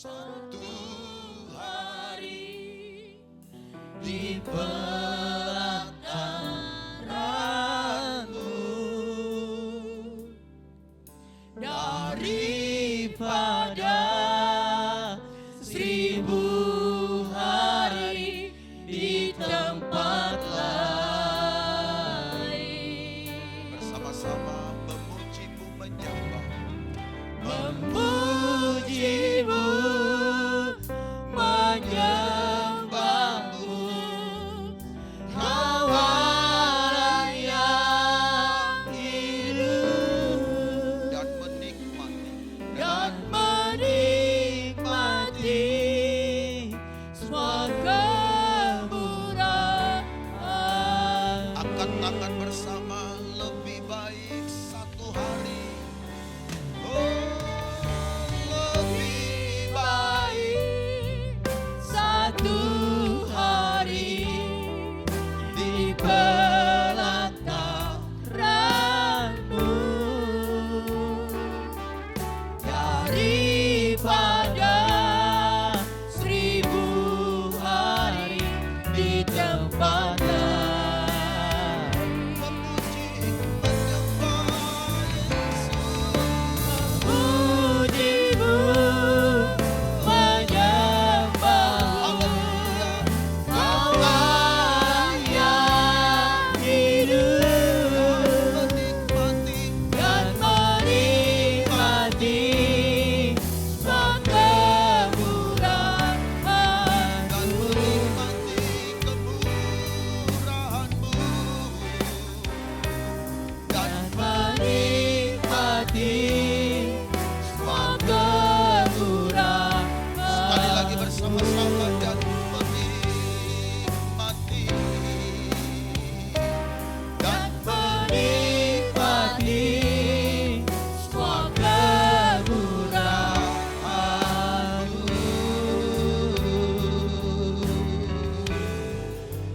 Satu hari di pelataranmu, daripada 1000 hari di tempat lain. Bersama-sama memuji-Mu, menyembah, memuji-Mu, menyembah-Mu. Kau Allah yang hidup dan menikmati semua kemurahan. Angkat tangan bersama, lebih baik satu hari. Oh, lebih baik satu hari di pelataranmu, daripada 1000 hari di tempat lain. Memuji, menyembah Yesus. Memuji-Mu, menyembah-Mu. Kau Allah yang hidup dan menikmati semua kemurahan. Dan menikmati semua kemurahan. Sekali lagi bersama-sama, dan menikmati semua kemurahan-Mu.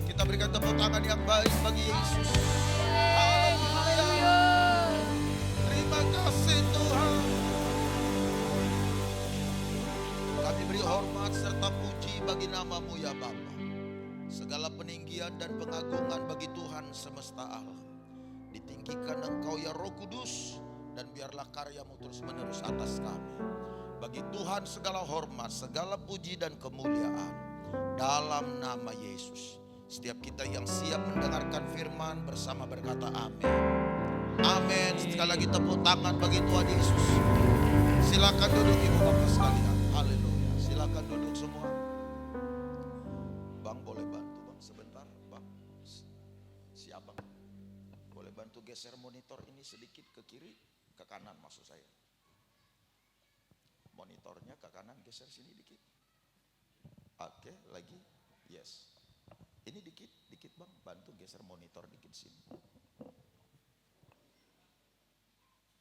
Kita berikan tepuk tangan yang baik bagi Yesus. Haleluya. Terima kasih Tuhan. Kami beri hormat serta puji bagi nama-Mu ya Bapa. Segala peninggian dan pengagungan bagi Tuhan semesta alam. Ditinggikan Engkau ya Roh Kudus, dan biarlah karya-Mu terus menerus atas kami. Bagi Tuhan segala hormat, segala puji dan kemuliaan dalam nama Yesus. Setiap kita yang siap mendengarkan firman bersama berkata amin. Amin. Sekali lagi tepuk tangan bagi Tuhan Yesus. Silakan duduk ibu bapak sekalian. Haleluya. Silakan duduk semua. Bang boleh bantu bang sebentar bang. Siap bang. Boleh bantu geser monitor ini sedikit ke kiri, ke kanan maksud saya. Monitornya ke kanan, geser sini dikit. Oke, lagi. Yes. Ini dikit bang, bantu geser monitor dikit sini.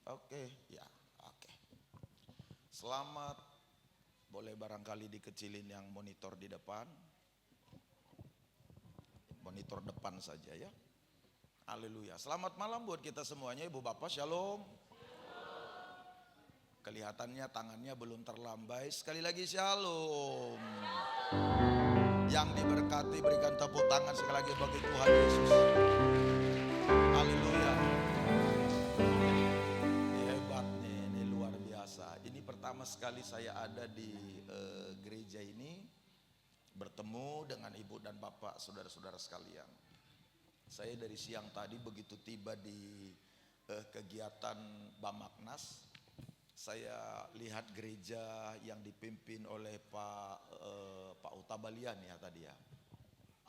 Oke, ya, oke. Selamat. Boleh barangkali dikecilin yang monitor di depan. Monitor depan saja ya. Haleluya. Selamat malam buat kita semuanya, Ibu Bapak, shalom. Kelihatannya tangannya belum terlambai. Sekali lagi shalom. Yang diberkati berikan tepuk tangan sekali lagi bagi Tuhan Yesus. Haleluya. Hebat nih, ini luar biasa. Ini pertama sekali saya ada di gereja ini, bertemu dengan ibu dan bapak, saudara-saudara sekalian. Saya dari siang tadi begitu tiba di kegiatan Bamaknas, saya lihat gereja yang dipimpin oleh Pak Utabalian ya tadi ya.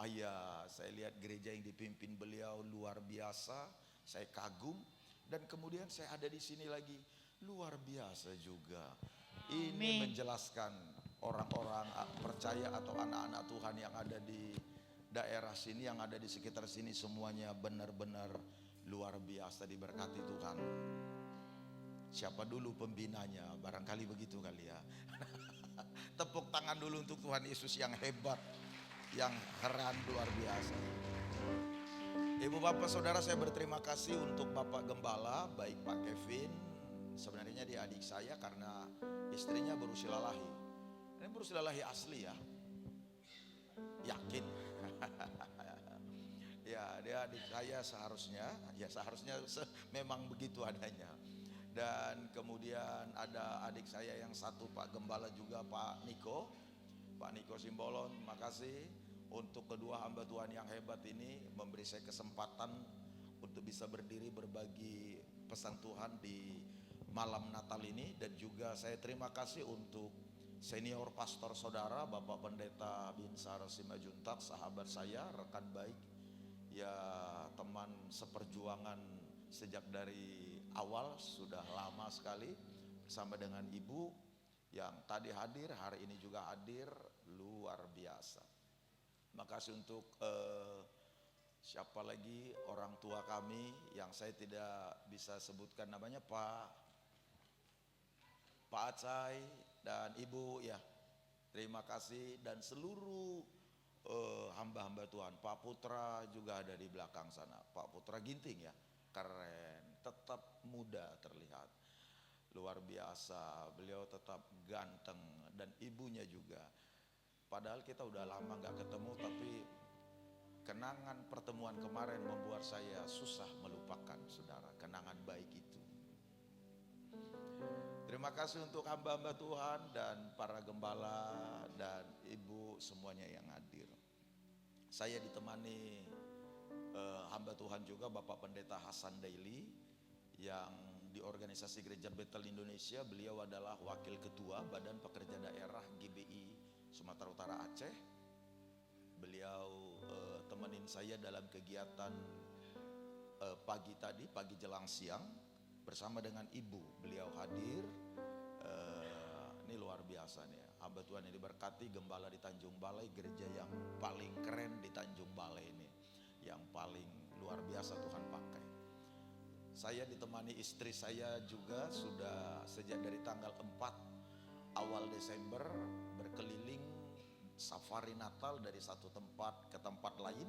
Ayah, saya lihat gereja yang dipimpin beliau luar biasa, saya kagum. Dan kemudian saya ada di sini lagi, luar biasa juga. Ini menjelaskan orang-orang percaya atau anak-anak Tuhan yang ada di daerah sini, yang ada di sekitar sini, semuanya benar-benar luar biasa diberkati Tuhan. Siapa dulu pembinanya? Barangkali begitu kali ya. Tepuk tangan dulu untuk Tuhan Yesus yang hebat, yang keren, luar biasa. Ibu bapak saudara, saya berterima kasih untuk Bapak Gembala, baik Pak Kevin, sebenarnya dia adik saya karena istrinya baru silalahi. Ini Bruce Lalahi asli ya, yakin. Ya, dia adik saya seharusnya, ya seharusnya memang begitu adanya. Dan kemudian ada adik saya yang satu, Pak Gembala juga, Pak Niko Simbolon. Makasih untuk kedua hamba Tuhan yang hebat ini memberi saya kesempatan untuk bisa berdiri berbagi pesan Tuhan di malam Natal ini. Dan juga saya terima kasih untuk senior pastor saudara Bapak Pendeta Binsar Simajuntak, sahabat saya, rekan baik, ya teman seperjuangan sejak dari awal, sudah lama sekali bersama dengan Ibu yang tadi hadir, hari ini juga hadir, luar biasa. Makasih untuk siapa lagi orang tua kami yang saya tidak bisa sebutkan namanya, Pak Acai dan Ibu ya. Terima kasih, dan seluruh hamba-hamba Tuhan. Pak Putra juga ada di belakang sana. Pak Putra Ginting ya, keren, tetap muda terlihat, luar biasa. Beliau tetap ganteng, dan ibunya juga. Padahal kita udah lama gak ketemu, tapi kenangan pertemuan kemarin membuat saya susah melupakan, saudara, kenangan baik itu. Terima kasih untuk hamba-hamba Tuhan dan para gembala dan ibu semuanya yang hadir. Saya ditemani hamba Tuhan juga, Bapak Pendeta Hasan Daily, yang di organisasi Gereja Betel Indonesia. Beliau adalah wakil ketua Badan Pekerja Daerah GBI Sumatera Utara Aceh. Beliau temenin saya dalam kegiatan pagi jelang siang bersama dengan ibu. Beliau hadir. Ini luar biasa nih ya. Hamba Tuhan yang diberkati, gembala di Tanjung Balai, gereja yang paling keren di Tanjung Balai ini, yang paling luar biasa Tuhan pakai. Saya ditemani istri saya juga sudah sejak dari tanggal 4 awal Desember berkeliling safari Natal dari satu tempat ke tempat lain.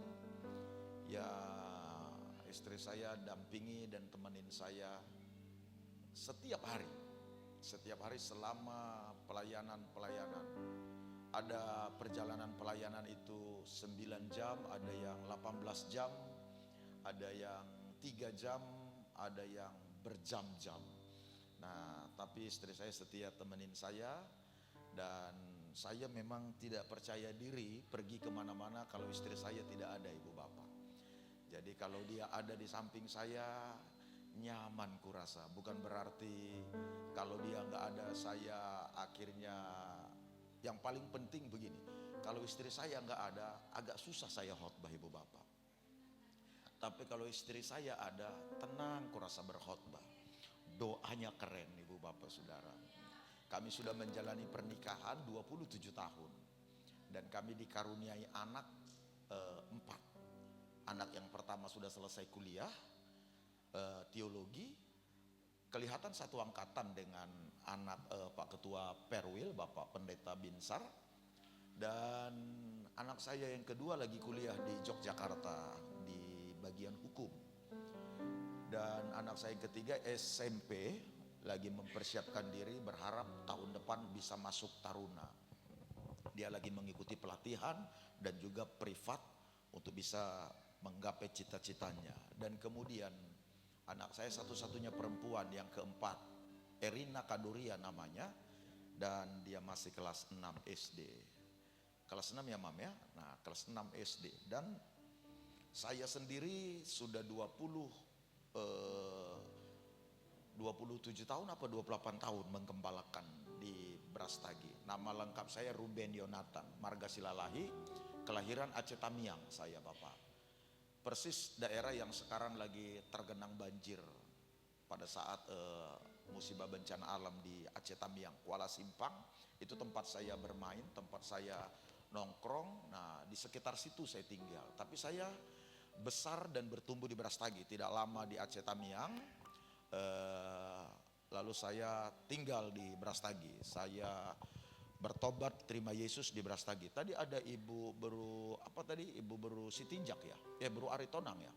Ya, istri saya dampingi dan temenin saya setiap hari selama pelayanan. Ada perjalanan pelayanan itu 9 jam, ada yang 18 jam, ada yang 3 jam, ada yang berjam-jam. Nah, tapi istri saya setia temenin saya, dan saya memang tidak percaya diri pergi kemana-mana kalau istri saya tidak ada, ibu bapak. Jadi kalau dia ada di samping saya, nyaman kurasa. Bukan berarti kalau dia nggak ada, saya akhirnya, yang paling penting begini, kalau istri saya nggak ada, agak susah saya khotbah, ibu bapak. Tapi kalau istri saya ada, tenang kurasa berkhotbah. Doanya keren, ibu bapak saudara. Kami sudah menjalani pernikahan 27 tahun, dan kami dikaruniai anak 4. Anak yang pertama sudah selesai kuliah teologi, kelihatan satu angkatan dengan anak Pak Ketua Perwil, Bapak Pendeta Binsar. Dan anak saya yang kedua lagi kuliah di Yogyakarta di bagian hukum. Dan anak saya yang ketiga SMP, lagi mempersiapkan diri, berharap tahun depan bisa masuk Taruna. Dia lagi mengikuti pelatihan dan juga privat untuk bisa menggapai cita-citanya. Dan kemudian anak saya satu-satunya perempuan yang keempat, Erina Kaduria namanya, dan dia masih kelas 6 SD. Kelas 6 ya Mam ya? Nah, kelas 6 SD. Dan saya sendiri sudah 27 tahun apa 28 tahun menggembalakan di Brastagi. Nama lengkap saya Ruben Yonatan, marga Silalahi, kelahiran Aceh Tamiang saya Bapak. Persis daerah yang sekarang lagi tergenang banjir pada saat musibah bencana alam di Aceh Tamiang, Kuala Simpang. Itu tempat saya bermain, tempat saya nongkrong. Nah, di sekitar situ saya tinggal. Tapi saya besar dan bertumbuh di Brastagi, tidak lama di Aceh Tamiang. Lalu saya tinggal di Brastagi. Saya bertobat terima Yesus di Brastagi. Tadi ada Ibu Beru Sitinjak ya? Beru Aritonang ya.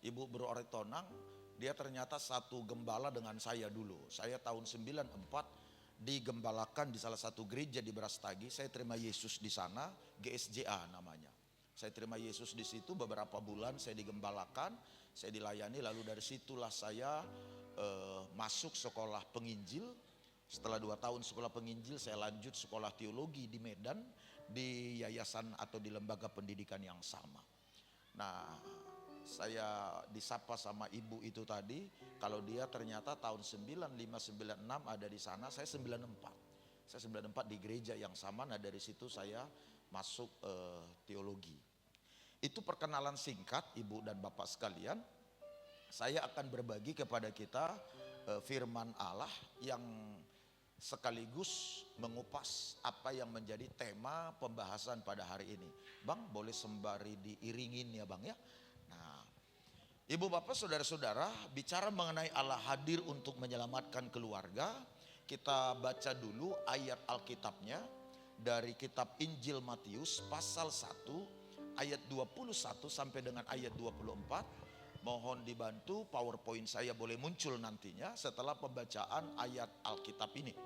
Ibu Beru Aritonang, dia ternyata satu gembala dengan saya dulu. Saya tahun 94 digembalakan di salah satu gereja di Brastagi. Saya terima Yesus di sana, GSJA namanya. Saya terima Yesus di situ beberapa bulan, saya digembalakan, saya dilayani, lalu dari situlah saya masuk sekolah penginjil. Setelah 2 tahun sekolah penginjil, saya lanjut sekolah teologi di Medan, di yayasan atau di lembaga pendidikan yang sama. Nah, saya disapa sama ibu itu tadi, kalau dia ternyata tahun 95-96 ada di sana, saya 94. Saya 94 di gereja yang sama, nah dari situ saya masuk teologi. Itu perkenalan singkat ibu dan bapak sekalian. Saya akan berbagi kepada kita firman Allah yang sekaligus mengupas apa yang menjadi tema pembahasan pada hari ini. Bang, boleh sembari diiringin ya Bang ya. Nah, ibu bapak saudara-saudara, bicara mengenai Allah hadir untuk menyelamatkan keluarga, kita baca dulu ayat Alkitabnya dari kitab Injil Matius pasal 1 ayat 21 sampai dengan ayat 24. Mohon dibantu PowerPoint saya boleh muncul nantinya setelah pembacaan ayat Alkitab ini.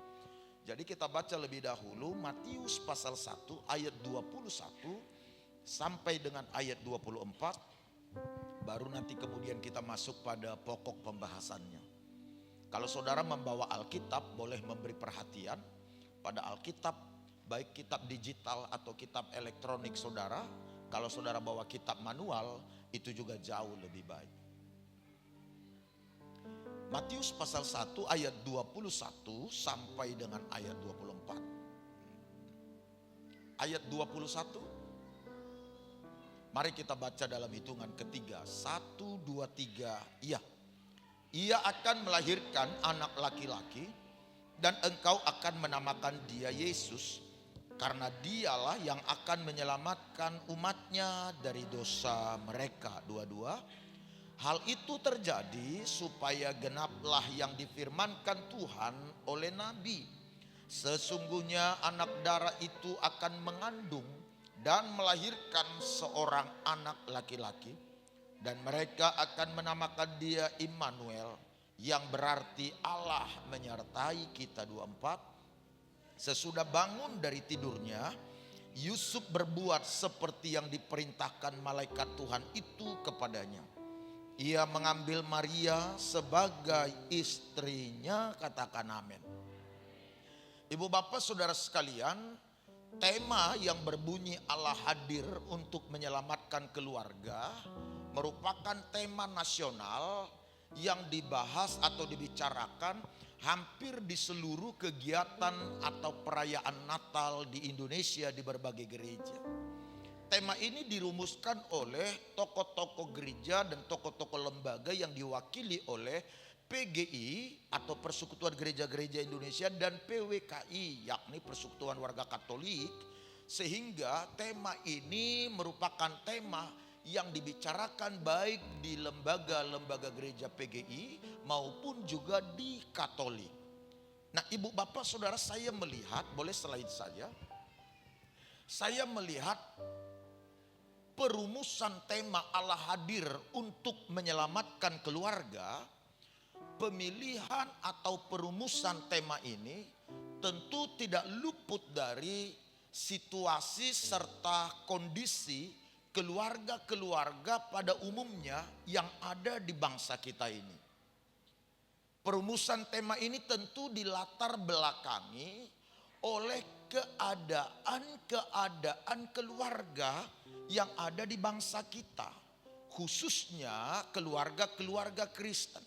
Jadi kita baca lebih dahulu Matius pasal 1 ayat 21 sampai dengan ayat 24. Baru nanti kemudian kita masuk pada pokok pembahasannya. Kalau saudara membawa Alkitab boleh memberi perhatian pada Alkitab, baik kitab digital atau kitab elektronik saudara. Kalau saudara bawa kitab manual, itu juga jauh lebih baik. Matius pasal 1 ayat 21 sampai dengan ayat 24. Ayat 21. Mari kita baca dalam hitungan ketiga. 1, 2, 3. Iya. Ia akan melahirkan anak laki-laki dan engkau akan menamakan dia Yesus, karena dialah yang akan menyelamatkan umatnya dari dosa mereka. 22. Hal itu terjadi supaya genaplah yang difirmankan Tuhan oleh Nabi. Sesungguhnya anak darah itu akan mengandung dan melahirkan seorang anak laki-laki. Dan mereka akan menamakan dia Immanuel, yang berarti Allah menyertai kita. 24. Sesudah bangun dari tidurnya, Yusuf berbuat seperti yang diperintahkan malaikat Tuhan itu kepadanya. Ia mengambil Maria sebagai istrinya, katakan amin. Ibu bapak saudara sekalian, tema yang berbunyi Allah hadir untuk menyelamatkan keluarga merupakan tema nasional yang dibahas atau dibicarakan hampir di seluruh kegiatan atau perayaan Natal di Indonesia di berbagai gereja. Tema ini dirumuskan oleh tokoh-tokoh gereja dan tokoh-tokoh lembaga yang diwakili oleh PGI atau Persekutuan Gereja-Gereja Indonesia dan PWKI, yakni Persekutuan Warga Katolik. Sehingga tema ini merupakan tema yang dibicarakan baik di lembaga-lembaga gereja PGI maupun juga di Katolik. Nah, ibu bapak saudara, saya melihat, boleh slide saja. Saya melihat perumusan tema Allah hadir untuk menyelamatkan keluarga. Pemilihan atau perumusan tema ini tentu tidak luput dari situasi serta kondisi keluarga-keluarga pada umumnya yang ada di bangsa kita ini. Perumusan tema ini tentu dilatar belakangi oleh keadaan keluarga yang ada di bangsa kita, khususnya keluarga-keluarga Kristen.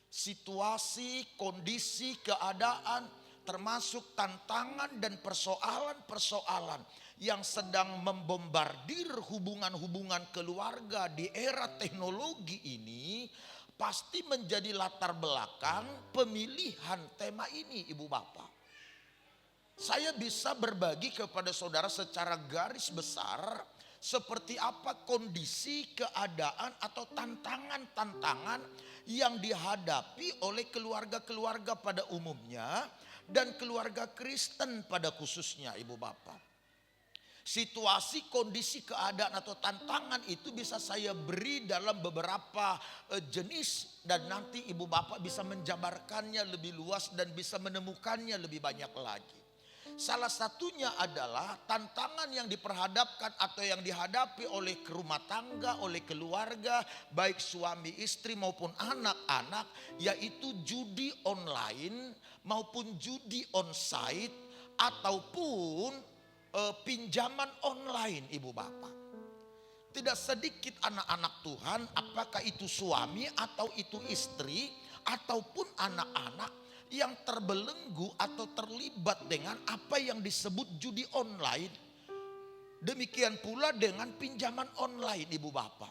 Situasi, kondisi, keadaan, termasuk tantangan dan persoalan-persoalan yang sedang membombardir hubungan-hubungan keluarga di era teknologi ini pasti menjadi latar belakang pemilihan tema ini, ibu bapak. Saya bisa berbagi kepada saudara secara garis besar seperti apa kondisi, keadaan atau tantangan-tantangan yang dihadapi oleh keluarga-keluarga pada umumnya dan keluarga Kristen pada khususnya, ibu bapak. Situasi, kondisi, keadaan atau tantangan itu bisa saya beri dalam beberapa jenis, dan nanti ibu bapak bisa menjabarkannya lebih luas dan bisa menemukannya lebih banyak lagi. Salah satunya adalah tantangan yang diperhadapkan atau yang dihadapi oleh rumah tangga, oleh keluarga, baik suami istri maupun anak-anak, yaitu judi online maupun judi onsite ataupun pinjaman online, ibu bapak. Tidak sedikit anak-anak Tuhan, apakah itu suami atau itu istri ataupun anak-anak, yang terbelenggu atau terlibat dengan apa yang disebut judi online. Demikian pula dengan pinjaman online, ibu bapak.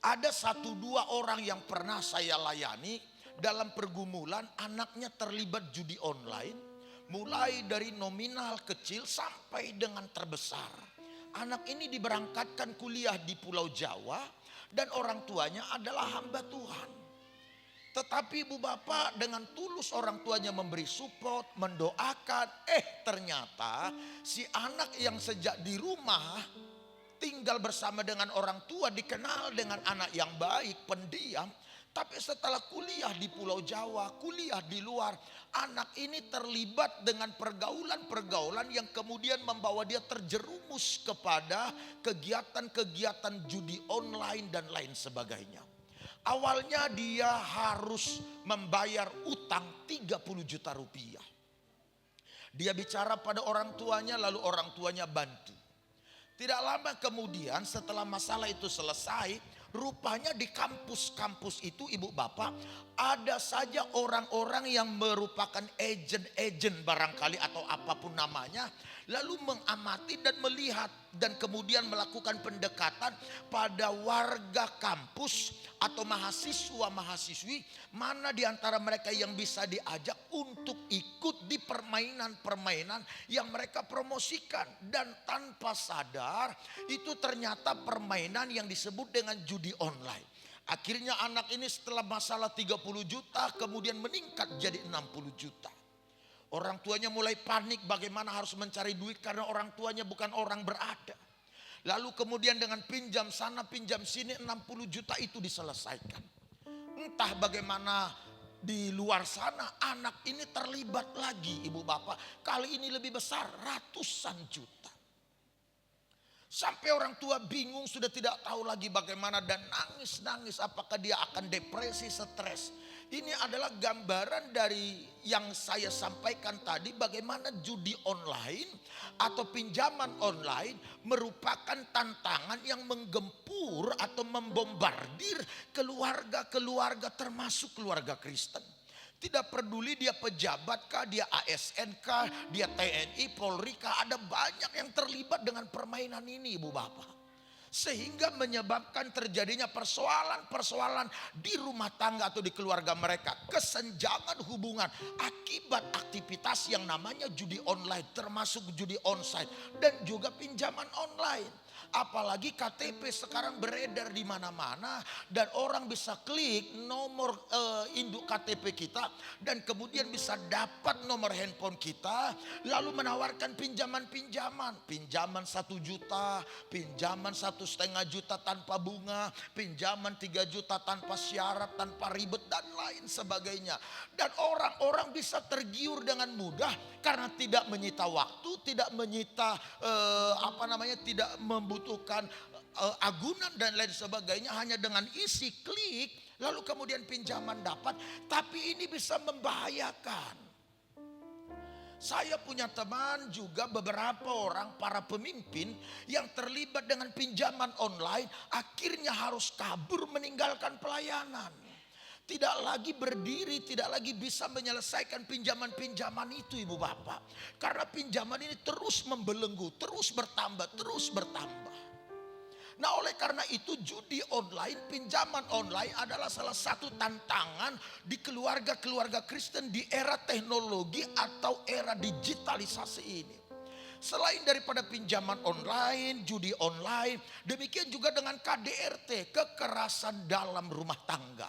Ada 1-2 orang yang pernah saya layani dalam pergumulan anaknya terlibat judi online. Mulai dari nominal kecil sampai dengan terbesar. Anak ini diberangkatkan kuliah di Pulau Jawa dan orang tuanya adalah hamba Tuhan. Tetapi ibu bapak dengan tulus orang tuanya memberi support, mendoakan. Ternyata si anak yang sejak di rumah tinggal bersama dengan orang tua dikenal dengan anak yang baik, pendiam. Tapi setelah kuliah di Pulau Jawa, kuliah di luar, anak ini terlibat dengan pergaulan-pergaulan yang kemudian membawa dia terjerumus kepada kegiatan-kegiatan judi online dan lain sebagainya. Awalnya dia harus membayar utang 30 juta rupiah. Dia bicara pada orang tuanya, lalu orang tuanya bantu. Tidak lama kemudian setelah masalah itu selesai, rupanya di kampus-kampus itu ibu bapak ada saja orang-orang yang merupakan agen-agen barangkali atau apapun namanya, lalu mengamati dan melihat dan kemudian melakukan pendekatan pada warga kampus atau mahasiswa-mahasiswi, mana di antara mereka yang bisa diajak untuk ikut di permainan-permainan yang mereka promosikan. Dan tanpa sadar itu ternyata permainan yang disebut dengan judi online. Akhirnya anak ini setelah masalah 30 juta kemudian meningkat jadi 60 juta. Orang tuanya mulai panik bagaimana harus mencari duit karena orang tuanya bukan orang berada. Lalu kemudian dengan pinjam sana pinjam sini 60 juta itu diselesaikan. Entah bagaimana di luar sana anak ini terlibat lagi ibu bapak. Kali ini lebih besar, ratusan juta. Sampai orang tua bingung, sudah tidak tahu lagi bagaimana dan nangis-nangis apakah dia akan depresi, stres. Ini adalah gambaran dari yang saya sampaikan tadi, bagaimana judi online atau pinjaman online merupakan tantangan yang menggempur atau membombardir keluarga-keluarga termasuk keluarga Kristen. Tidak peduli dia pejabat kah, dia ASN kah, dia TNI, Polri kah, ada banyak yang terlibat dengan permainan ini ibu bapak. Sehingga menyebabkan terjadinya persoalan-persoalan di rumah tangga atau di keluarga mereka. Kesenjangan hubungan akibat aktivitas yang namanya judi online, termasuk judi onsite dan juga pinjaman online. Apalagi KTP sekarang beredar di mana-mana dan orang bisa klik nomor induk KTP kita dan kemudian bisa dapat nomor handphone kita, lalu menawarkan pinjaman-pinjaman, pinjaman 1 juta, pinjaman 1,5 juta tanpa bunga, pinjaman 3 juta tanpa syarat, tanpa ribet dan lain sebagainya. Dan orang-orang bisa tergiur dengan mudah karena tidak menyita waktu, tidak menyita tidak membutuhkan agunan dan lain sebagainya, hanya dengan isi klik lalu kemudian pinjaman dapat. Tapi ini bisa membahayakan. Saya punya teman juga beberapa orang para pemimpin yang terlibat dengan pinjaman online, akhirnya harus kabur meninggalkan pelayanan. Tidak lagi berdiri, tidak lagi bisa menyelesaikan pinjaman-pinjaman itu ibu bapak. Karena pinjaman ini terus membelenggu, terus bertambah, terus bertambah. Nah oleh karena itu judi online, pinjaman online adalah salah satu tantangan di keluarga-keluarga Kristen di era teknologi atau era digitalisasi ini. Selain daripada pinjaman online, judi online, demikian juga dengan KDRT, kekerasan dalam rumah tangga.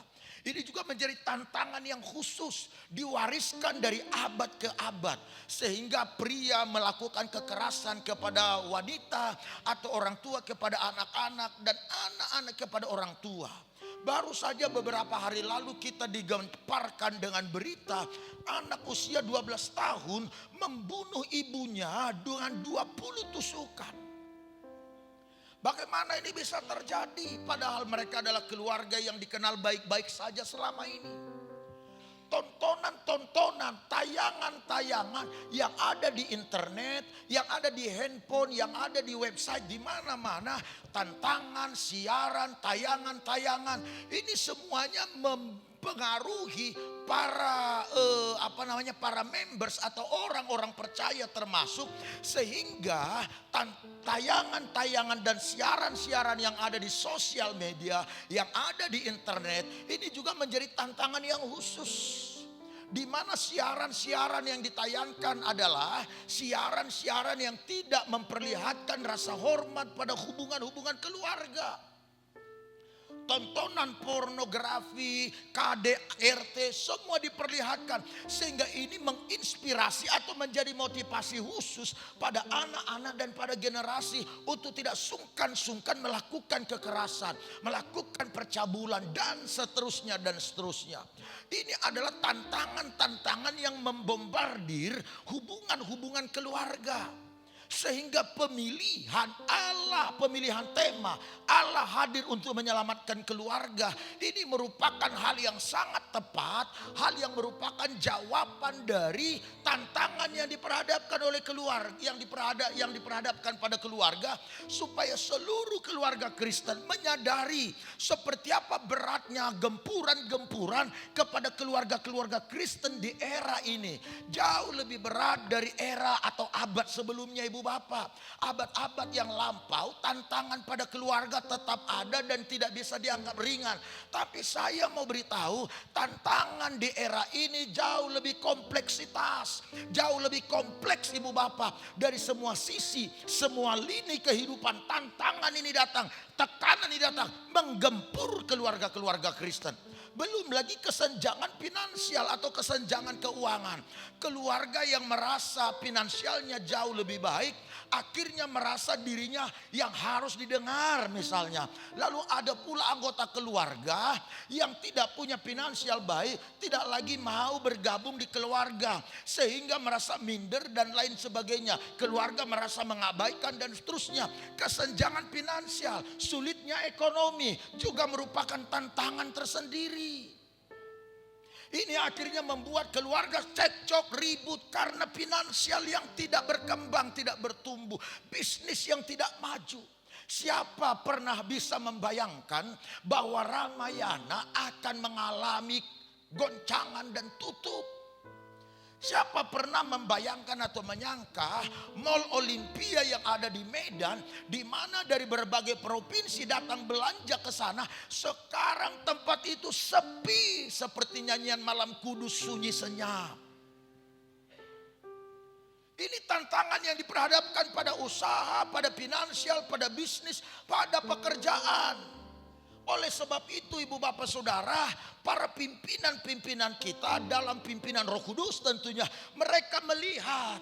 Ini juga menjadi tantangan yang khusus, diwariskan dari abad ke abad. Sehingga pria melakukan kekerasan kepada wanita, atau orang tua kepada anak-anak, dan anak-anak kepada orang tua. Baru saja beberapa hari lalu kita digemparkan dengan berita anak usia 12 tahun membunuh ibunya dengan 20 tusukan. Bagaimana ini bisa terjadi padahal mereka adalah keluarga yang dikenal baik-baik saja selama ini. Tontonan-tontonan, tayangan-tayangan yang ada di internet, yang ada di handphone, yang ada di website, di mana-mana, tantangan, siaran, tayangan-tayangan, ini semuanya mempengaruhi para para members atau orang-orang percaya termasuk, sehingga tayangan-tayangan dan siaran-siaran yang ada di sosial media, yang ada di internet, ini juga menjadi tantangan yang khusus. Di mana siaran-siaran yang ditayangkan adalah siaran-siaran yang tidak memperlihatkan rasa hormat pada hubungan-hubungan keluarga. Tontonan pornografi, KDRT, semua diperlihatkan. Sehingga ini menginspirasi atau menjadi motivasi khusus pada anak-anak dan pada generasi untuk tidak sungkan-sungkan melakukan kekerasan, melakukan percabulan, dan seterusnya dan seterusnya. Ini adalah tantangan-tantangan yang membombardir hubungan-hubungan keluarga. Sehingga pemilihan tema Allah hadir untuk menyelamatkan keluarga, ini merupakan hal yang sangat tepat, hal yang merupakan jawaban dari tantangan yang diperhadapkan oleh keluarga, yang diperhadapkan pada keluarga, supaya seluruh keluarga Kristen menyadari seperti apa beratnya gempuran-gempuran kepada keluarga-keluarga Kristen di era ini. Jauh lebih berat dari era atau abad sebelumnya, Ibu Bapak. Abad-abad yang lampau, tantangan pada keluarga tetap ada dan tidak bisa dianggap ringan. Tapi saya mau beritahu, tantangan di era ini jauh lebih kompleksitas, jauh lebih kompleks, Ibu Bapak. Dari semua sisi, semua lini kehidupan, tantangan ini datang, tekanan ini datang, menggempur keluarga-keluarga Kristen. Belum lagi kesenjangan finansial atau kesenjangan keuangan. Keluarga yang merasa finansialnya jauh lebih baik, akhirnya merasa dirinya yang harus didengar misalnya. Lalu ada pula anggota keluarga yang tidak punya finansial baik, tidak lagi mau bergabung di keluarga, sehingga merasa minder dan lain sebagainya. Keluarga merasa mengabaikan dan seterusnya. Kesenjangan finansial, sulitnya ekonomi juga merupakan tantangan tersendiri. Ini akhirnya membuat keluarga cekcok, ribut karena finansial yang tidak berkembang, tidak bertumbuh, bisnis yang tidak maju. Siapa pernah bisa membayangkan bahwa Ramayana akan mengalami goncangan dan tutup? Siapa pernah membayangkan atau menyangka Mall Olimpia yang ada di Medan, di mana dari berbagai provinsi datang belanja ke sana, sekarang tempat itu sepi seperti nyanyian malam kudus sunyi senyap. Ini tantangan yang diperhadapkan pada usaha, pada finansial, pada bisnis, pada pekerjaan. Oleh sebab itu, Ibu Bapak Saudara, para pimpinan-pimpinan kita dalam pimpinan Roh Kudus tentunya, mereka melihat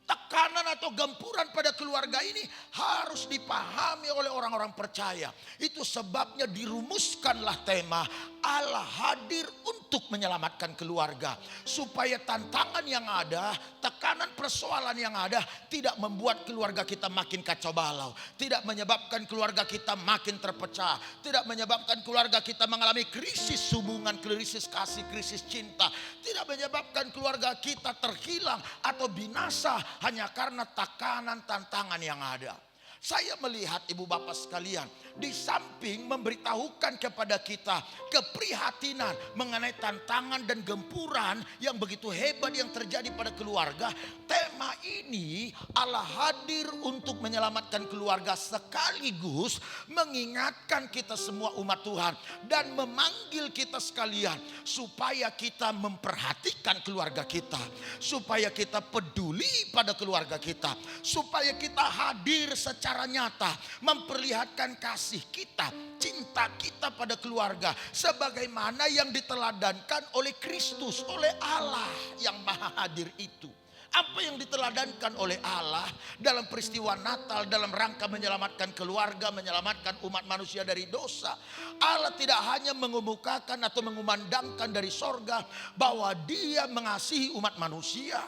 tekanan atau gempuran pada keluarga ini harus dipahami oleh orang-orang percaya. Itu sebabnya dirumuskanlah tema Allah hadir untuk menyelamatkan keluarga. Supaya tantangan yang ada, tekanan persoalan yang ada tidak membuat keluarga kita makin kacau balau. Tidak menyebabkan keluarga kita makin terpecah. Tidak menyebabkan keluarga kita mengalami krisis hubungan, krisis kasih, krisis cinta. Tidak menyebabkan keluarga kita terhilang atau binasa hanya karena tekanan tantangan yang ada. Saya melihat Ibu Bapak sekalian, di samping memberitahukan kepada kita keprihatinan mengenai tantangan dan gempuran yang begitu hebat yang terjadi pada keluarga, tema ini Allah hadir untuk menyelamatkan keluarga, sekaligus mengingatkan kita semua umat Tuhan dan memanggil kita sekalian supaya kita memperhatikan keluarga kita, supaya kita peduli pada keluarga kita, supaya kita hadir secara secara nyata memperlihatkan kasih kita, cinta kita pada keluarga sebagaimana yang diteladankan oleh Kristus, oleh Allah yang Maha Hadir itu. Apa yang diteladankan oleh Allah dalam peristiwa Natal dalam rangka menyelamatkan keluarga, menyelamatkan umat manusia dari dosa. Allah tidak hanya mengemukakan atau mengumandangkan dari sorga bahwa Dia mengasihi umat manusia.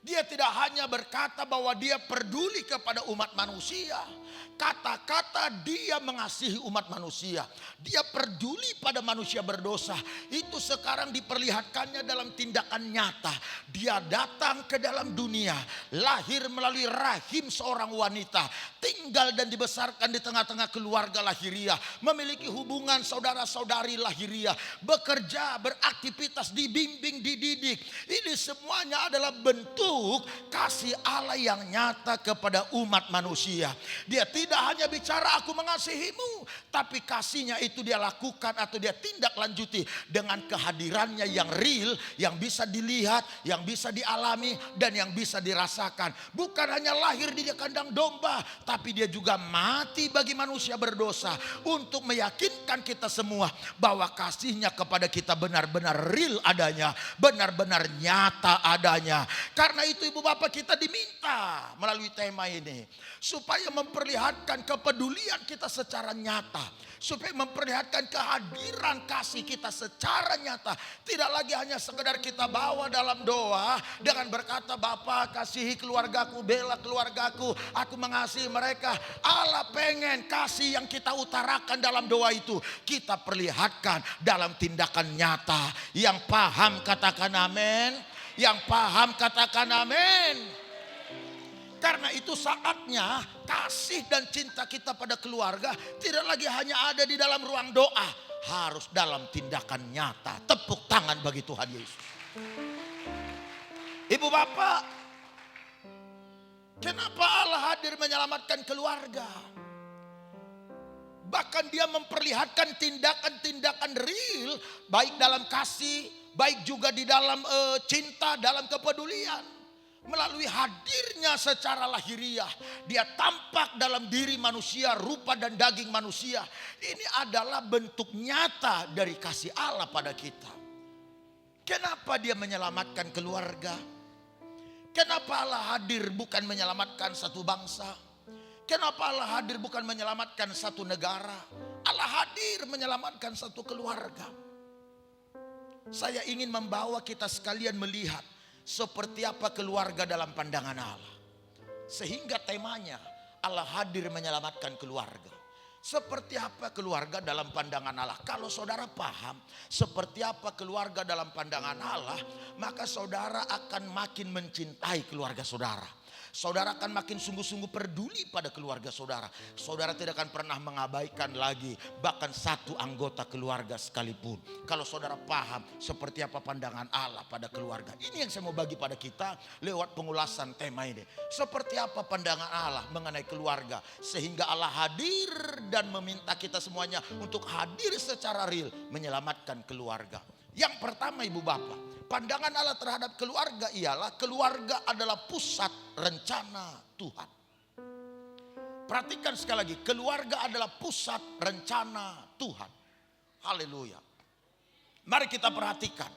Dia tidak hanya berkata bahwa Dia peduli kepada umat manusia. Kata-kata Dia mengasihi umat manusia, Dia peduli pada manusia berdosa, itu sekarang diperlihatkannya dalam tindakan nyata. Dia datang ke dalam dunia, lahir melalui rahim seorang wanita, tinggal dan dibesarkan di tengah-tengah keluarga lahiriah, memiliki hubungan saudara-saudari lahiriah, bekerja, beraktivitas, dibimbing, dididik. Ini semuanya adalah bentuk kasih Allah yang nyata kepada umat manusia. Dia tidak hanya bicara aku mengasihimu, tapi kasihnya itu dia lakukan atau dia tindak lanjuti dengan kehadirannya yang real, yang bisa dilihat, yang bisa dialami, dan yang bisa dirasakan. Bukan hanya lahir di kandang domba, tapi dia juga mati bagi manusia berdosa untuk meyakinkan kita semua bahwa kasihnya kepada kita benar-benar real adanya, benar-benar nyata adanya. Karena itu ibu bapak kita diminta melalui tema ini supaya memperlihatkan kepedulian kita secara nyata, supaya memperlihatkan kehadiran kasih kita secara nyata. Tidak lagi hanya sekedar kita bawa dalam doa dengan berkata Bapa kasihi keluargaku, bela keluargaku, aku mengasihi mereka. Allah pengen kasih yang kita utarakan dalam doa itu kita perlihatkan dalam tindakan nyata. Yang paham katakan amin. Yang paham katakan amin. Karena itu saatnya kasih dan cinta kita pada keluarga tidak lagi hanya ada di dalam ruang doa, harus dalam tindakan nyata. Tepuk tangan bagi Tuhan Yesus. Ibu bapak, kenapa Allah hadir menyelamatkan keluarga? Bahkan Dia memperlihatkan tindakan-tindakan real, baik dalam kasih, baik juga di dalam cinta, dalam kepedulian. Melalui hadirnya secara lahiriah, Dia tampak dalam diri manusia, rupa dan daging manusia. Ini adalah bentuk nyata dari kasih Allah pada kita. Kenapa Dia menyelamatkan keluarga? Kenapa Allah hadir bukan menyelamatkan satu bangsa? Kenapa Allah hadir bukan menyelamatkan satu negara? Allah hadir menyelamatkan satu keluarga. Saya ingin membawa kita sekalian melihat seperti apa keluarga dalam pandangan Allah. Sehingga temanya Allah hadir menyelamatkan keluarga. Seperti apa keluarga dalam pandangan Allah? Kalau saudara paham seperti apa keluarga dalam pandangan Allah, maka saudara akan makin mencintai keluarga saudara. Saudara akan makin sungguh-sungguh peduli pada keluarga saudara. Saudara tidak akan pernah mengabaikan lagi bahkan satu anggota keluarga sekalipun. Kalau saudara paham seperti apa pandangan Allah pada keluarga. Ini yang saya mau bagi pada kita lewat pengulasan tema ini. Seperti apa pandangan Allah mengenai keluarga. Sehingga Allah hadir dan meminta kita semuanya untuk hadir secara real menyelamatkan keluarga. Yang pertama ibu bapak, pandangan Allah terhadap keluarga ialah keluarga adalah pusat rencana Tuhan. Perhatikan sekali lagi, keluarga adalah pusat rencana Tuhan. Haleluya. Mari kita perhatikan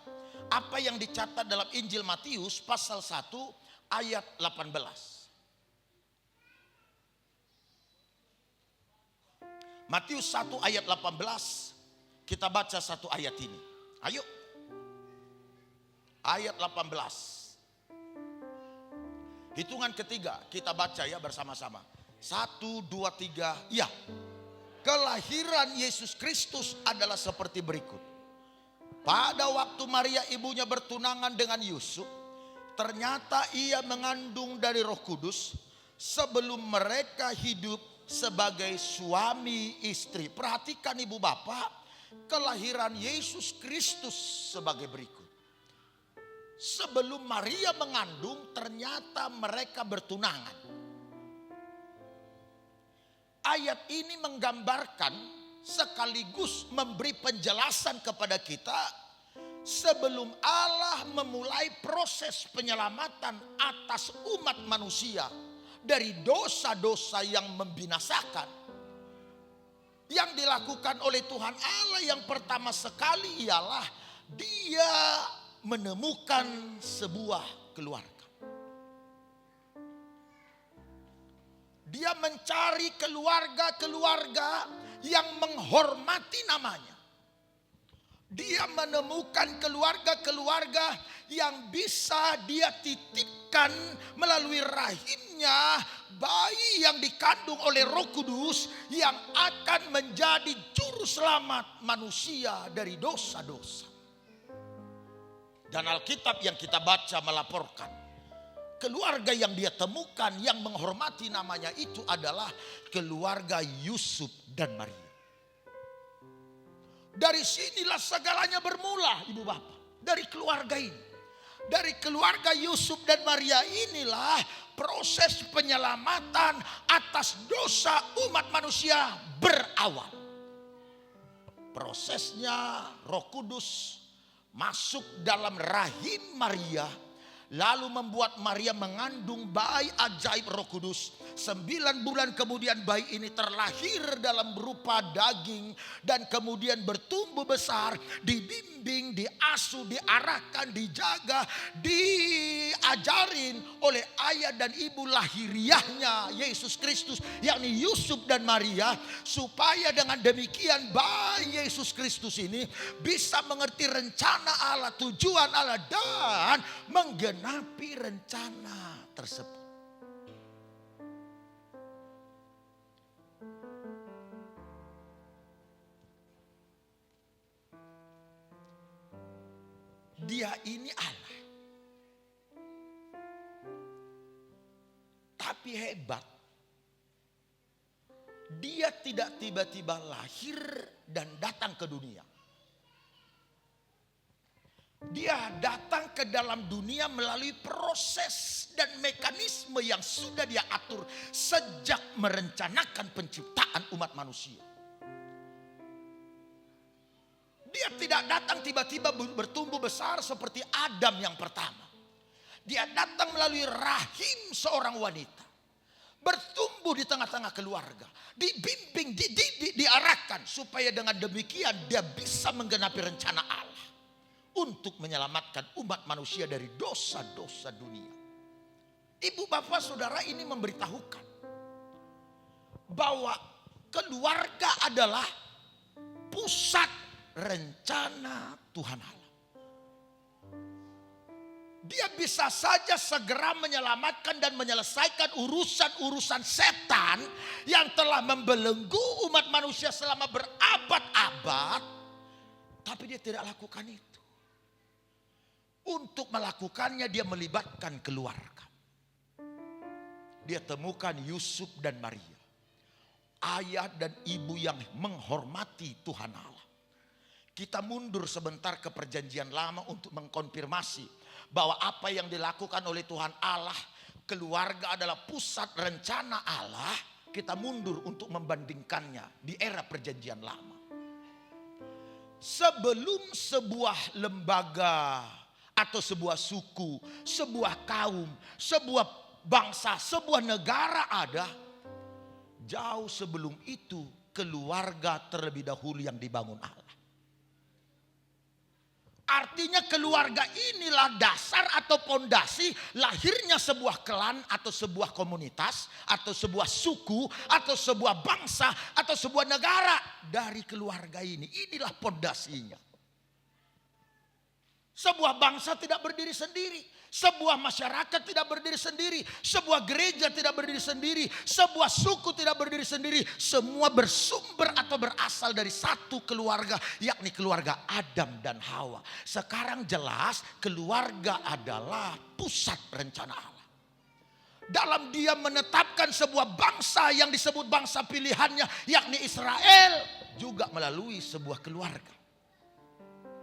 apa yang dicatat dalam Injil Matius pasal 1 ayat 18. Matius 1 ayat 18, kita baca satu ayat ini. Ayo. Ayat 18. Hitungan ketiga kita baca ya bersama-sama. 1, 2, 3. Ya. Kelahiran Yesus Kristus adalah seperti berikut. Pada waktu Maria ibunya bertunangan dengan Yusuf, ternyata ia mengandung dari Roh Kudus sebelum mereka hidup sebagai suami istri. Perhatikan ibu bapak. Kelahiran Yesus Kristus sebagai berikut. Sebelum Maria mengandung ternyata mereka bertunangan. Ayat ini menggambarkan sekaligus memberi penjelasan kepada kita sebelum Allah memulai proses penyelamatan atas umat manusia dari dosa-dosa yang membinasakan. Yang dilakukan oleh Tuhan Allah yang pertama sekali ialah Dia menemukan sebuah keluarga. Dia mencari keluarga-keluarga yang menghormati namanya. Dia menemukan keluarga-keluarga yang bisa dia titipkan melalui rahimnya bayi yang dikandung oleh Roh Kudus yang akan menjadi juru selamat manusia dari dosa-dosa. Dan Alkitab yang kita baca melaporkan keluarga yang dia temukan yang menghormati namanya itu adalah keluarga Yusuf dan Maria. Dari sinilah segalanya bermula, Ibu Bapak. Dari keluarga ini. Dari keluarga Yusuf dan Maria inilah proses penyelamatan atas dosa umat manusia berawal. Prosesnya Roh Kudus masuk dalam rahim Maria. Lalu membuat Maria mengandung bayi ajaib Roh Kudus. 9 bulan kemudian bayi ini terlahir dalam berupa daging. Dan kemudian bertumbuh besar. Dibimbing, diasuh, diarahkan, dijaga. Diajarin oleh ayah dan ibu lahiriahnya Yesus Kristus. Yakni Yusuf dan Maria. Supaya dengan demikian bayi Yesus Kristus ini bisa mengerti rencana Allah, tujuan Allah. Dan menggenapi rencana tersebut. Dia ini Allah. Tapi hebat. Dia tidak tiba-tiba lahir dan datang ke dunia. Dia datang ke dalam dunia melalui proses dan mekanisme yang sudah dia atur sejak merencanakan penciptaan umat manusia. Dia tidak datang tiba-tiba bertumbuh besar seperti Adam yang pertama. Dia datang melalui rahim seorang wanita. Bertumbuh di tengah-tengah keluarga. Dibimbing, dididik, diarahkan. Supaya dengan demikian dia bisa menggenapi rencana Allah. Untuk menyelamatkan umat manusia dari dosa-dosa dunia. Ibu bapak saudara ini memberitahukan. Bahwa keluarga adalah pusat rencana Tuhan Allah. Dia bisa saja segera menyelamatkan dan menyelesaikan urusan-urusan setan yang telah membelenggu umat manusia selama berabad-abad. Tapi dia tidak lakukan itu. Untuk melakukannya dia melibatkan keluarga. Dia temukan Yusuf dan Maria. Ayah dan ibu yang menghormati Tuhan Allah. Kita mundur sebentar ke perjanjian lama untuk mengkonfirmasi bahwa apa yang dilakukan oleh Tuhan Allah, keluarga adalah pusat rencana Allah. Kita mundur untuk membandingkannya di era perjanjian lama. Sebelum sebuah lembaga atau sebuah suku, sebuah kaum, sebuah bangsa, sebuah negara ada, jauh sebelum itu keluarga terlebih dahulu yang dibangun Allah. Artinya keluarga inilah dasar atau pondasi lahirnya sebuah klan atau sebuah komunitas atau sebuah suku atau sebuah bangsa atau sebuah negara. Dari keluarga ini, inilah pondasinya. Sebuah bangsa tidak berdiri sendiri. Sebuah masyarakat tidak berdiri sendiri. Sebuah gereja tidak berdiri sendiri. Sebuah suku tidak berdiri sendiri. Semua bersumber atau berasal dari satu keluarga. Yakni keluarga Adam dan Hawa. Sekarang jelas keluarga adalah pusat rencana Allah. Dalam dia menetapkan sebuah bangsa yang disebut bangsa pilihannya. Yakni Israel. Juga melalui sebuah keluarga.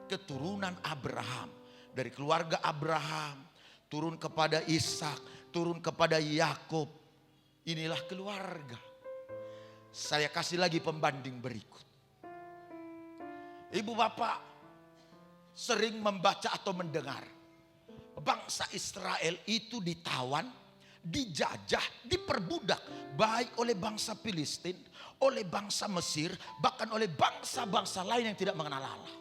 Keturunan Abraham. Dari keluarga Abraham. Turun kepada Ishak, turun kepada Yakub. Inilah keluarga. Saya kasih lagi pembanding berikut. Ibu bapak sering membaca atau mendengar. Bangsa Israel itu ditawan, dijajah, diperbudak diperbudak baik oleh bangsa Filistin, oleh bangsa Mesir, bahkan oleh bangsa-bangsa lain yang tidak mengenal Allah.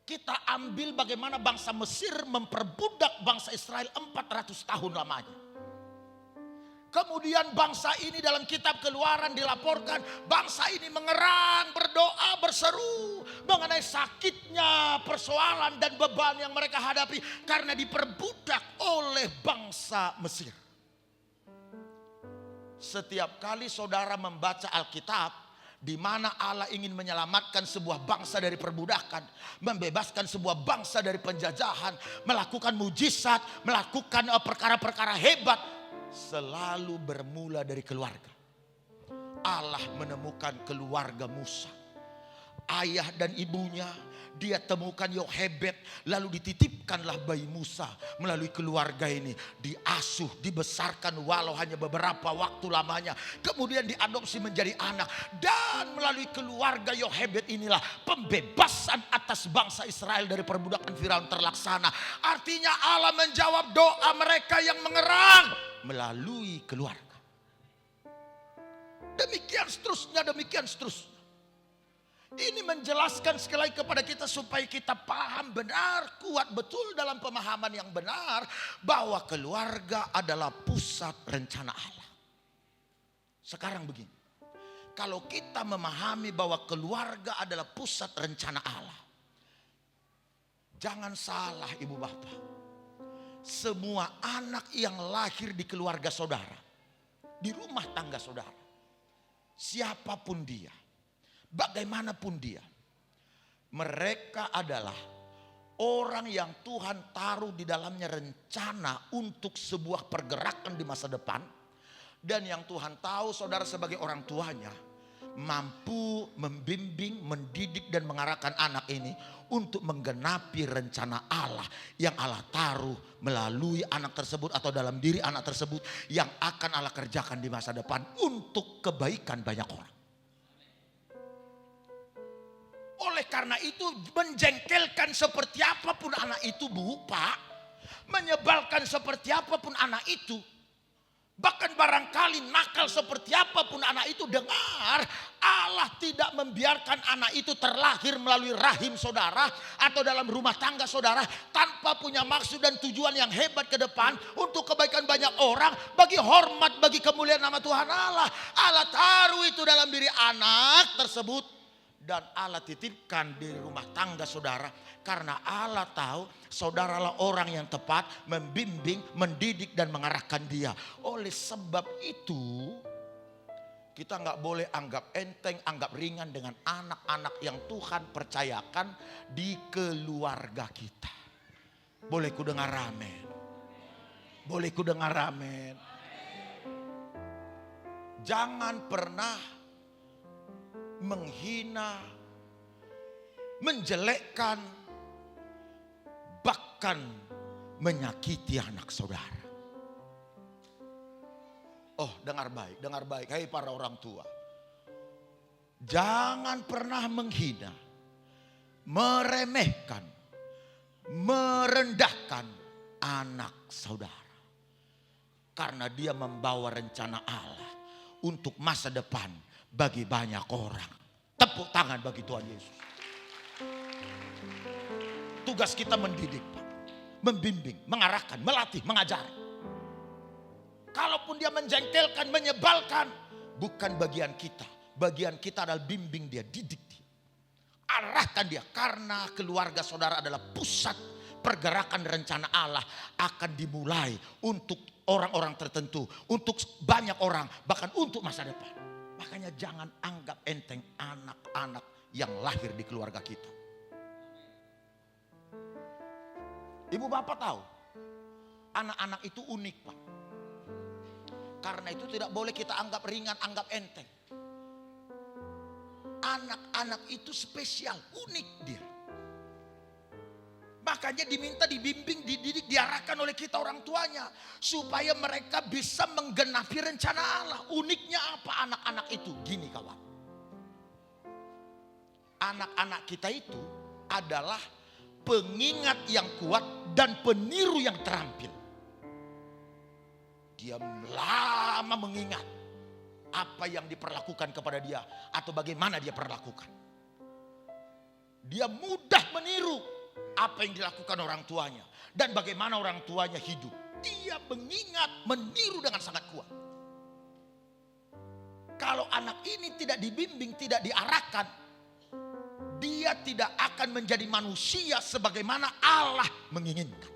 Kita ambil bagaimana bangsa Mesir memperbudak bangsa Israel 400 tahun lamanya. Kemudian bangsa ini dalam kitab Keluaran dilaporkan, bangsa ini mengerang, berdoa, berseru mengenai sakitnya persoalan dan beban yang mereka hadapi karena diperbudak oleh bangsa Mesir. Setiap kali saudara membaca Alkitab, di mana Allah ingin menyelamatkan sebuah bangsa dari perbudakan, membebaskan sebuah bangsa dari penjajahan, melakukan mujizat, melakukan perkara-perkara hebat, selalu bermula dari keluarga. Allah menemukan keluarga Musa, ayah dan ibunya dia temukan Yohebed, lalu dititipkanlah bayi Musa melalui keluarga ini, diasuh, dibesarkan walau hanya beberapa waktu lamanya, kemudian diadopsi menjadi anak, dan melalui keluarga Yohebed inilah pembebasan atas bangsa Israel dari perbudakan Firaun terlaksana. Artinya Allah menjawab doa mereka yang mengerang melalui keluarga. Demikian seterusnya, demikian seterusnya. Ini menjelaskan sekali lagi kepada kita supaya kita paham benar, kuat betul dalam pemahaman yang benar bahwa keluarga adalah pusat rencana Allah. Sekarang begini, kalau kita memahami bahwa keluarga adalah pusat rencana Allah, jangan salah ibu bapak. Semua anak yang lahir di keluarga saudara, di rumah tangga saudara, siapapun dia, bagaimanapun dia, mereka adalah orang yang Tuhan taruh di dalamnya rencana untuk sebuah pergerakan di masa depan. Dan yang Tuhan tahu saudara sebagai orang tuanya mampu membimbing, mendidik dan mengarahkan anak ini untuk menggenapi rencana Allah yang Allah taruh melalui anak tersebut atau dalam diri anak tersebut yang akan Allah kerjakan di masa depan untuk kebaikan banyak orang. Oleh karena itu menjengkelkan seperti apapun anak itu bu, pak, menyebalkan seperti apapun anak itu, bahkan barangkali nakal seperti apapun anak itu, dengar, Allah tidak membiarkan anak itu terlahir melalui rahim saudara atau dalam rumah tangga saudara tanpa punya maksud dan tujuan yang hebat ke depan untuk kebaikan banyak orang, bagi hormat, bagi kemuliaan nama Tuhan Allah. Allah taruh itu dalam diri anak tersebut dan Allah titipkan di rumah tangga saudara, karena Allah tahu saudaralah orang yang tepat membimbing, mendidik dan mengarahkan dia. Oleh sebab itu kita nggak boleh anggap enteng, anggap ringan dengan anak-anak yang Tuhan percayakan di keluarga kita. Boleh ku dengar amin? Boleh ku dengar amin? Jangan pernah menghina, menjelekkan, bahkan menyakiti anak saudara. Oh, dengar baik, hai para orang tua. Jangan pernah menghina, meremehkan, merendahkan anak saudara. Karena dia membawa rencana Allah untuk masa depan bagi banyak orang. Tepuk tangan bagi Tuhan Yesus. Tugas kita mendidik, Pak, membimbing, mengarahkan, melatih, mengajar. Kalaupun dia menjengkelkan, menyebalkan, bukan bagian kita. Bagian kita adalah bimbing dia, didik dia, arahkan dia. Karena keluarga saudara adalah pusat pergerakan rencana Allah akan dimulai untuk orang-orang tertentu, untuk banyak orang, bahkan untuk masa depan. Makanya jangan anggap enteng anak-anak yang lahir di keluarga kita. Ibu bapak tahu, anak-anak itu unik, Pak. Karena itu tidak boleh kita anggap ringan, anggap enteng. Anak-anak itu spesial, unik dia. Makanya diminta dibimbing, dididik, diarahkan oleh kita orang tuanya. Supaya mereka bisa menggenapi rencana Allah. Uniknya apa anak-anak itu? Gini kawan. Anak-anak kita itu adalah pengingat yang kuat dan peniru yang terampil. dia lama mengingat apa yang diperlakukan kepada dia atau bagaimana dia perlakukan. Dia mudah meniru apa yang dilakukan orang tuanya dan bagaimana orang tuanya hidup. Dia mengingat, meniru dengan sangat kuat. Kalau anak ini tidak dibimbing, tidak diarahkan, dia tidak akan menjadi manusia sebagaimana Allah menginginkan.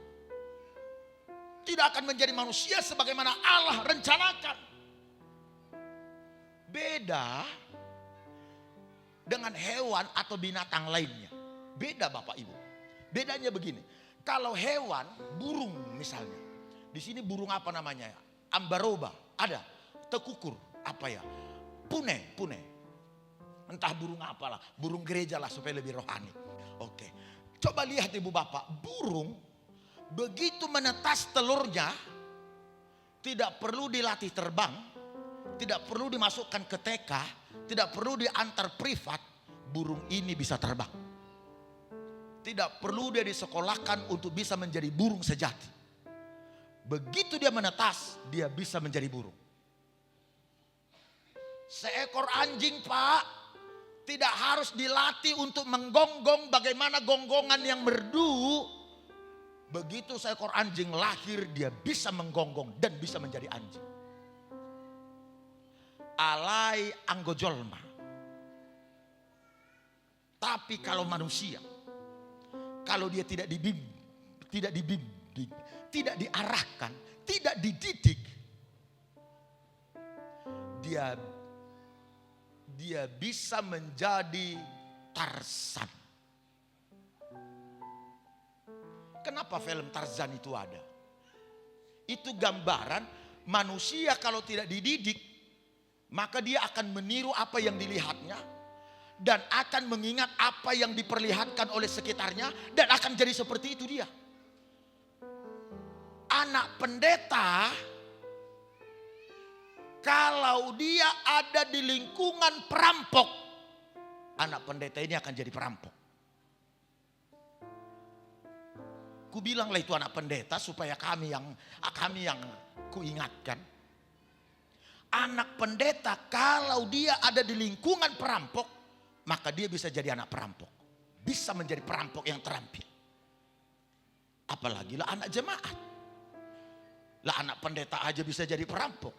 Tidak akan menjadi manusia sebagaimana Allah rencanakan. Beda dengan hewan atau binatang lainnya. Beda Bapak Ibu. Bedanya begini. Kalau hewan, burung misalnya. Di sini burung apa namanya? Ambaroba, ada. Tekukur, apa ya? Pune. Entah burung apalah, burung gereja lah supaya lebih rohani. Oke. Coba lihat Ibu Bapak, burung begitu menetas telurnya tidak perlu dilatih terbang, tidak perlu dimasukkan ke TK, tidak perlu diantar privat, burung ini bisa terbang. Tidak perlu dia disekolahkan untuk bisa menjadi burung sejati. Begitu dia menetas, dia bisa menjadi burung. Seekor anjing Pak, tidak harus dilatih untuk menggonggong bagaimana gonggongan yang merdu. Begitu seekor anjing lahir, dia bisa menggonggong dan bisa menjadi anjing. Alai anggojolma. Tapi kalau manusia, kalau dia tidak dibimbing, tidak diarahkan, tidak dididik, dia bisa menjadi Tarzan. Kenapa film Tarzan itu ada? Itu gambaran manusia kalau tidak dididik, maka dia akan meniru apa yang dilihatnya dan akan mengingat apa yang diperlihatkan oleh sekitarnya dan akan jadi seperti itu dia. Anak pendeta kalau dia ada di lingkungan perampok, anak pendeta ini akan jadi perampok. Ku bilanglah itu anak pendeta supaya kami yang kuingatkan. Anak pendeta kalau dia ada di lingkungan perampok, maka dia bisa jadi anak perampok. Bisa menjadi perampok yang terampil. Apalagi lah anak jemaat. Lah anak pendeta aja bisa jadi perampok.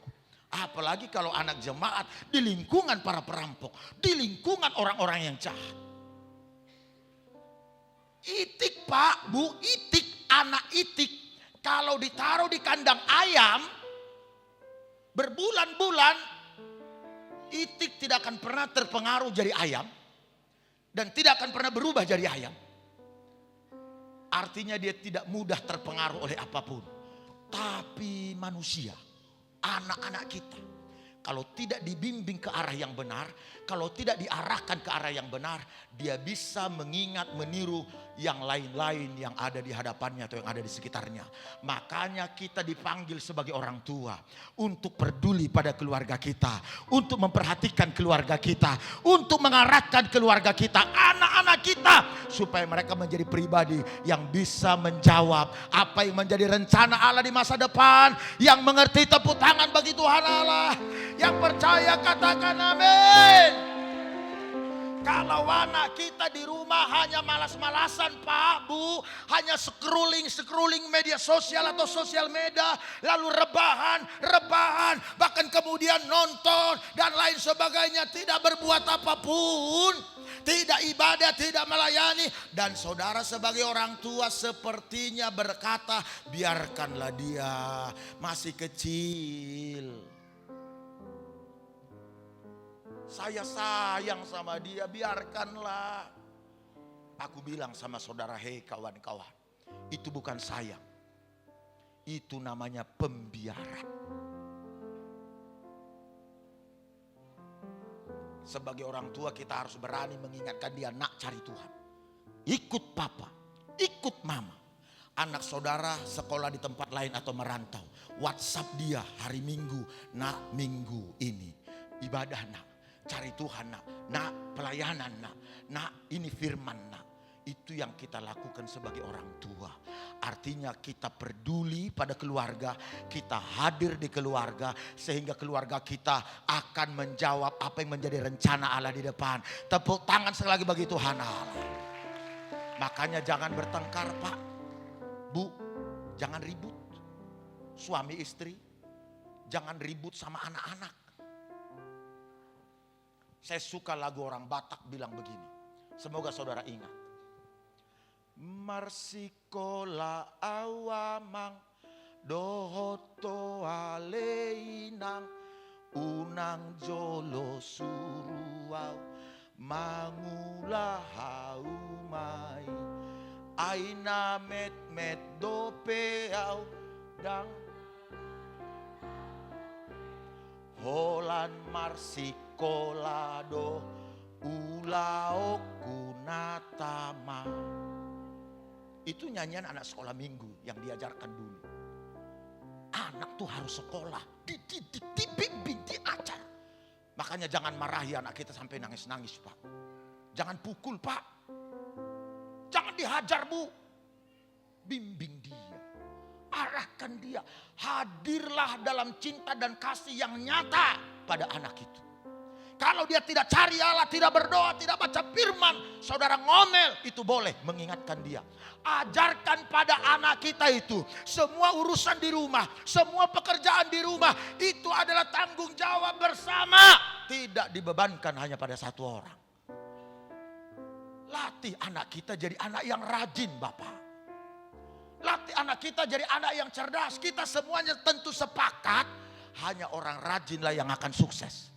Apalagi kalau anak jemaat di lingkungan para perampok. Di lingkungan orang-orang yang jahat. Itik Pak, Bu, itik, anak itik. Kalau ditaruh di kandang ayam, berbulan-bulan, itik tidak akan pernah terpengaruh jadi ayam. Dan tidak akan pernah berubah jadi ayam. Artinya dia tidak mudah terpengaruh oleh apapun. Tapi manusia, anak-anak kita, kalau tidak dibimbing ke arah yang benar, kalau tidak diarahkan ke arah yang benar, dia bisa mengingat, meniru yang lain-lain yang ada di hadapannya atau yang ada di sekitarnya. Makanya kita dipanggil sebagai orang tua untuk peduli pada keluarga kita, untuk memperhatikan keluarga kita, untuk mengarahkan keluarga kita, anak-anak kita, supaya mereka menjadi pribadi yang bisa menjawab apa yang menjadi rencana Allah di masa depan, yang mengerti tepuk tangan bagi Tuhan Allah. Yang percaya katakan amin. Kalau anak kita di rumah hanya malas-malasan Pak, Bu, hanya scrolling media sosial atau sosial media, lalu rebahan, bahkan kemudian nonton dan lain sebagainya, tidak berbuat apapun, tidak ibadah, tidak melayani, dan saudara sebagai orang tua sepertinya berkata, biarkanlah dia masih kecil. Saya sayang sama dia, biarkanlah. Aku bilang sama saudara, hei kawan-kawan, itu bukan sayang. Itu namanya pembiaran. Sebagai orang tua kita harus berani mengingatkan dia, nak cari Tuhan. Ikut papa, ikut mama. Anak saudara sekolah di tempat lain atau merantau, WhatsApp dia hari Minggu, nak minggu ini ibadah nak. Cari Tuhan nak pelayanan nak ini firman nak. Itu yang kita lakukan sebagai orang tua. Artinya kita peduli pada keluarga, kita hadir di keluarga, sehingga keluarga kita akan menjawab apa yang menjadi rencana Allah di depan. Tepuk tangan sekali lagi bagi Tuhan Allah. Makanya jangan bertengkar Pak, Bu, jangan ribut. Suami istri, jangan ribut sama anak-anak. Saya suka lagu orang Batak bilang begini, semoga saudara ingat. Marsikola awamang dohoto aleinang unang jolo suruau mangula haumai aina met met dopeau dang holan marsikola do ulao kunatama. Itu nyanyian anak sekolah minggu yang diajarkan dulu. Anak tuh harus sekolah, dididik, dibimbing, diajar. Makanya jangan marahi anak kita sampai nangis-nangis Pak. Jangan pukul Pak. Jangan dihajar Bu. Bimbing dia. Arahkan dia. Hadirlah dalam cinta dan kasih yang nyata pada anak itu. Kalau dia tidak cari Allah, tidak berdoa, tidak baca firman, saudara ngomel, itu boleh mengingatkan dia. Ajarkan pada anak kita itu, semua urusan di rumah, semua pekerjaan di rumah, itu adalah tanggung jawab bersama. Tidak dibebankan hanya pada satu orang. Latih anak kita jadi anak yang rajin Bapak. Latih anak kita jadi anak yang cerdas. Kita semuanya tentu sepakat, hanya orang rajinlah yang akan sukses.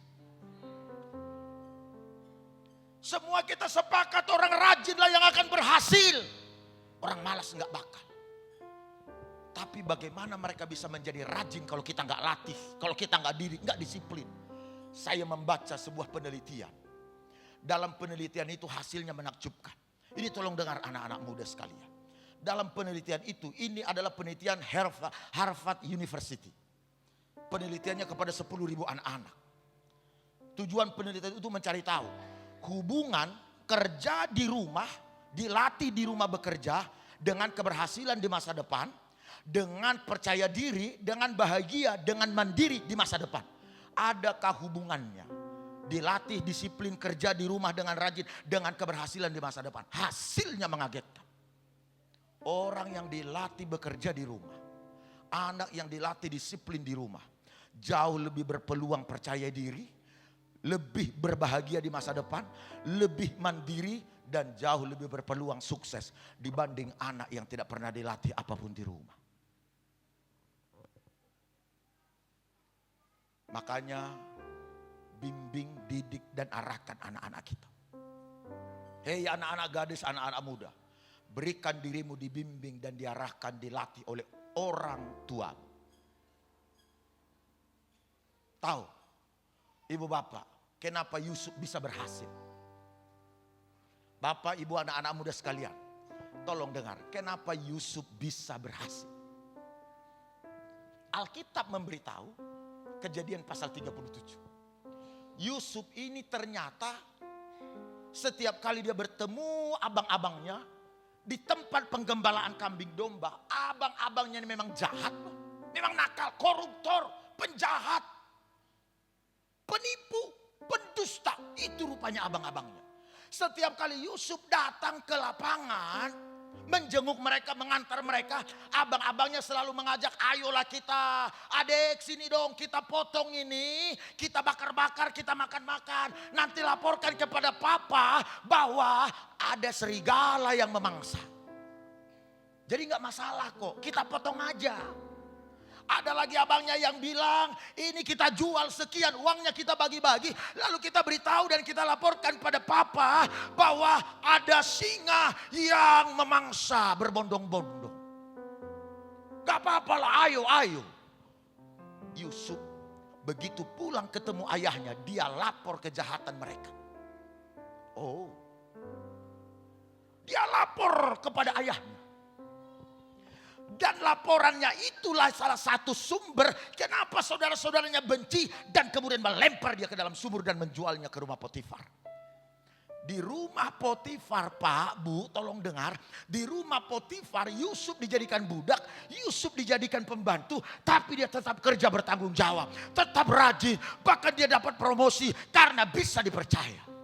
Semua kita sepakat orang rajinlah yang akan berhasil. Orang malas nggak bakal. Tapi bagaimana mereka bisa menjadi rajin kalau kita nggak latih, kalau kita nggak disiplin. Saya membaca sebuah penelitian. Dalam penelitian itu hasilnya menakjubkan. Ini tolong dengar anak-anak muda sekalian. Dalam penelitian itu, ini adalah penelitian Harvard University. Penelitiannya kepada 10.000 anak-anak. Tujuan penelitian itu mencari tahu hubungan kerja di rumah, dilatih di rumah bekerja dengan keberhasilan di masa depan, dengan percaya diri, dengan bahagia, dengan mandiri di masa depan. Adakah hubungannya? Dilatih disiplin kerja di rumah dengan rajin, dengan keberhasilan di masa depan. Hasilnya mengagetkan. Orang yang dilatih bekerja di rumah, anak yang dilatih disiplin di rumah, jauh lebih berpeluang percaya diri, lebih berbahagia di masa depan, lebih mandiri, dan jauh lebih berpeluang sukses dibanding anak yang tidak pernah dilatih apapun di rumah. Makanya bimbing, didik, dan arahkan anak-anak kita. Hei anak-anak gadis, anak-anak muda, berikan dirimu dibimbing dan diarahkan, dilatih oleh orang tua. Tahu, ibu bapak, kenapa Yusuf bisa berhasil? Bapak, ibu, anak-anak muda sekalian, tolong dengar, kenapa Yusuf bisa berhasil? Alkitab memberitahu, Kejadian pasal 37. Yusuf ini ternyata setiap kali dia bertemu abang-abangnya di tempat penggembalaan kambing domba, abang-abangnya ini memang jahat, memang nakal, koruptor, penjahat, penipu, pendusta. Itu rupanya abang-abangnya. Setiap kali Yusuf datang ke lapangan, menjenguk mereka, mengantar mereka, abang-abangnya selalu mengajak, ayolah kita, adek sini dong, kita potong ini, kita bakar-bakar, kita makan-makan. Nanti laporkan kepada papa bahwa ada serigala yang memangsa. Jadi gak masalah kok, kita potong aja. Ada lagi abangnya yang bilang, ini kita jual sekian, uangnya kita bagi-bagi. Lalu kita beritahu dan kita laporkan pada papa bahwa ada singa yang memangsa berbondong-bondong. Gak apa-apa lah, ayo. Yusuf begitu pulang ketemu ayahnya, dia lapor kejahatan mereka. Oh, dia lapor kepada ayahnya. Dan laporannya itulah salah satu sumber kenapa saudara-saudaranya benci dan kemudian melempar dia ke dalam sumur dan menjualnya ke rumah Potifar. Di rumah Potifar, Pak, Bu, tolong dengar. Di rumah Potifar, Yusuf dijadikan budak, Yusuf dijadikan pembantu, tapi dia tetap kerja bertanggung jawab, tetap rajin, bahkan dia dapat promosi karena bisa dipercaya.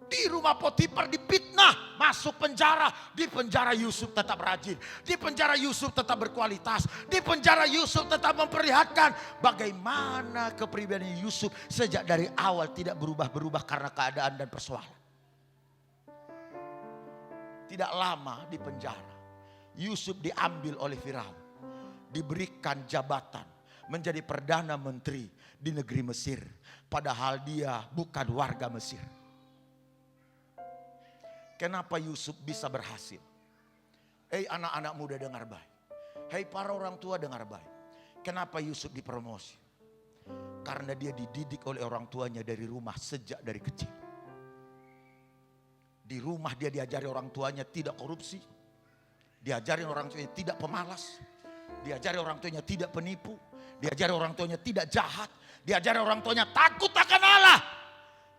Di rumah Potifar dipitnah, masuk penjara. Di penjara Yusuf tetap rajin. Di penjara Yusuf tetap berkualitas. Di penjara Yusuf tetap memperlihatkan bagaimana kepribadian Yusuf sejak dari awal tidak berubah-berubah karena keadaan dan persoalan. Tidak lama di penjara, Yusuf diambil oleh Firaun, diberikan jabatan menjadi perdana menteri di negeri Mesir, padahal dia bukan warga Mesir. Kenapa Yusuf bisa berhasil? Hei anak-anak muda dengar baik. Hei para orang tua dengar baik. Kenapa Yusuf dipromosi? Karena dia dididik oleh orang tuanya dari rumah sejak dari kecil. Di rumah dia diajari orang tuanya tidak korupsi. Diajari orang tuanya tidak pemalas. Diajari orang tuanya tidak penipu. Diajari orang tuanya tidak jahat. Diajari orang tuanya takut akan Allah.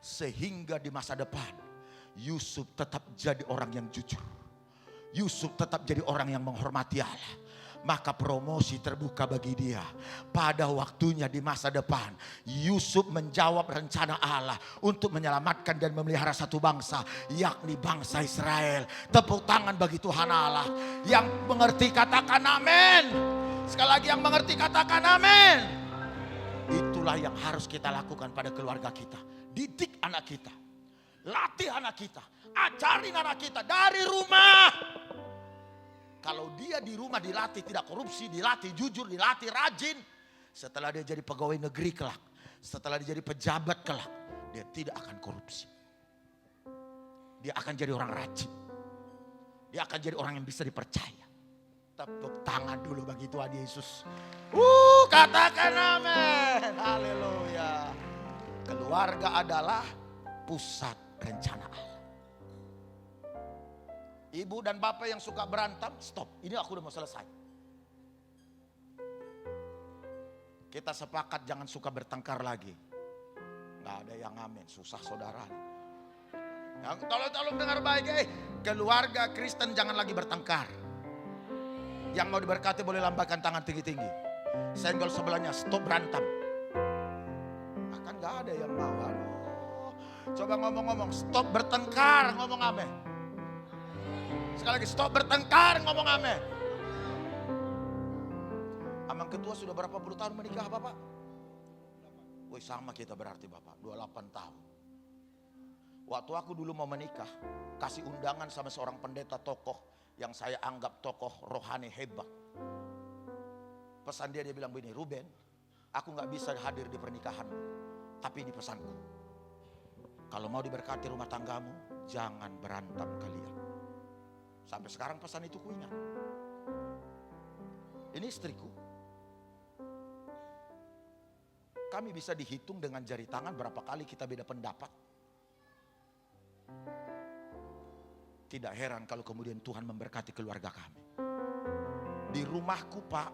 Sehingga di masa depan Yusuf tetap jadi orang yang jujur. Yusuf tetap jadi orang yang menghormati Allah. Maka promosi terbuka bagi dia. Pada waktunya di masa depan, Yusuf menjawab rencana Allah untuk menyelamatkan dan memelihara satu bangsa, yakni bangsa Israel. Tepuk tangan bagi Tuhan Allah. Yang mengerti katakan amin. Sekali lagi yang mengerti katakan amin. Itulah yang harus kita lakukan pada keluarga kita. Didik anak kita. Latih anak kita. Ajarin anak kita dari rumah. Kalau dia di rumah dilatih tidak korupsi, dilatih jujur, dilatih rajin. Setelah dia jadi pegawai negeri kelak, setelah dia jadi pejabat kelak, dia tidak akan korupsi. Dia akan jadi orang rajin. Dia akan jadi orang yang bisa dipercaya. Tepuk tangan dulu bagi Tuhan Yesus. Katakan amin. Haleluya. Keluarga adalah pusat rencana Allah. Ibu dan bapak yang suka berantem, stop. Ini aku udah mau selesai. Kita sepakat jangan suka bertengkar lagi. Gak ada yang amin, susah saudara. Tolong dengar baik. Keluarga Kristen jangan lagi bertengkar. Yang mau diberkati boleh lambaikan tangan tinggi-tinggi. Senggol sebelahnya, stop berantem. Akan gak ada yang mau. Coba ngomong-ngomong, stop bertengkar, ngomong amin. Sekali lagi, stop bertengkar, ngomong amin. Amang ketua sudah berapa puluh tahun menikah Bapak? Woi sama kita berarti Bapak, 28 tahun. Waktu aku dulu mau menikah, kasih undangan sama seorang pendeta tokoh yang saya anggap tokoh rohani hebat. Pesan dia bilang begini, Ruben, aku gak bisa hadir di pernikahanmu, tapi ini pesanku. Kalau mau diberkati rumah tanggamu, jangan berantem kalian. Sampai sekarang pesan itu kuingat. Ini istriku. Kami bisa dihitung dengan jari tangan berapa kali kita beda pendapat. Tidak heran kalau kemudian Tuhan memberkati keluarga kami. Di rumahku Pak,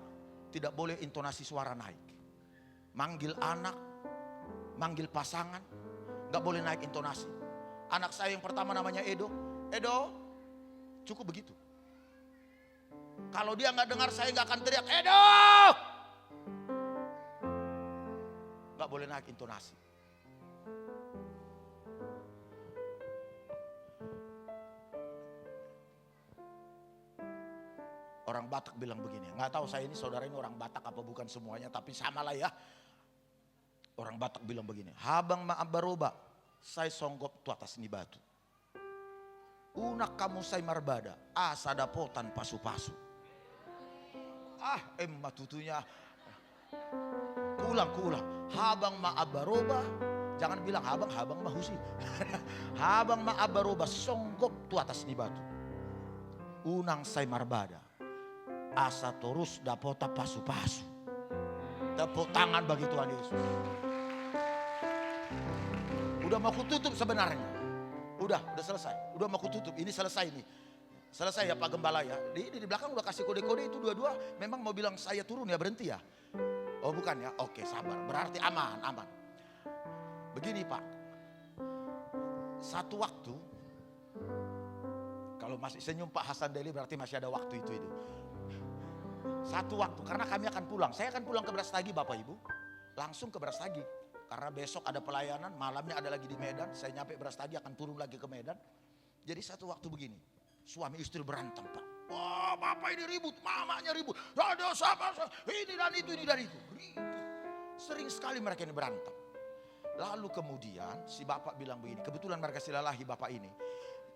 tidak boleh intonasi suara naik. Manggil anak, manggil pasangan, gak boleh naik intonasi. Anak saya yang pertama namanya Edo. Edo, cukup begitu. Kalau dia gak dengar saya gak akan teriak, Edo! Gak boleh naik intonasi. Orang Batak bilang begini, gak tahu saya ini saudara ini orang Batak apa bukan semuanya, tapi sama lah ya. Orang Batak bilang begini, habang maaf baroba, saya songgop tu atas ni batu. Unak kamu say marbada, asa dapotan pasu-pasu. Emma tutunya. Kuulang. Habang maabaroba, jangan bilang habang mahusi. Habang maabaroba, songgop tu atas ni batu. Unang say marbada, asa terus dapota pasu-pasu. Tepuk tangan bagi Tuhan Yesus. Udah mau kututup sebenarnya. Udah selesai. Udah mau kututup. Ini selesai nih. Selesai ya Pak Gembala ya. Di belakang udah kasih kode-kode itu dua-dua. Memang mau bilang saya turun ya, berhenti ya. Oh bukan ya. Oke sabar. Berarti aman. Begini Pak. Satu waktu masih senyum Pak Hasan Deli, berarti masih ada waktu itu. Satu waktu, karena kami akan pulang. Saya akan pulang ke Brastagi Bapak Ibu. Langsung ke Brastagi. Karena besok ada pelayanan, malamnya ada lagi di Medan. Saya nyampe Brastagi akan turun lagi ke Medan. Jadi satu waktu begini, suami istri berantem Pak. Wah Bapak ini ribut, mamanya ribut. Ada sama, ini dan itu, ini dan itu. Ribut. Sering sekali mereka ini berantem. Lalu kemudian si Bapak bilang begini, kebetulan mereka silalahi Bapak ini.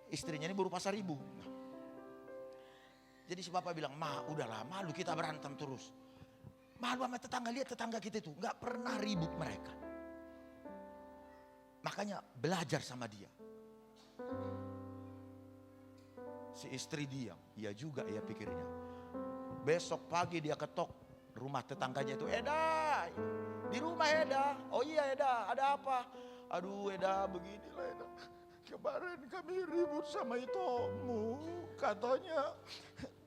Istrinya ini baru pasar ibu. Jadi si Bapak bilang, "Ma, udahlah, malu kita berantem terus. Malu sama tetangga, lihat tetangga kita itu nggak pernah ribut mereka. Makanya belajar sama dia." Si istri diam, iya juga ya pikirnya. Besok pagi dia ketok rumah tetangganya itu, "Eda, di rumah Eda." "Oh iya Eda, ada apa?" "Aduh Eda, beginilah Eda. Kemarin kami ribut sama Itomu, katanya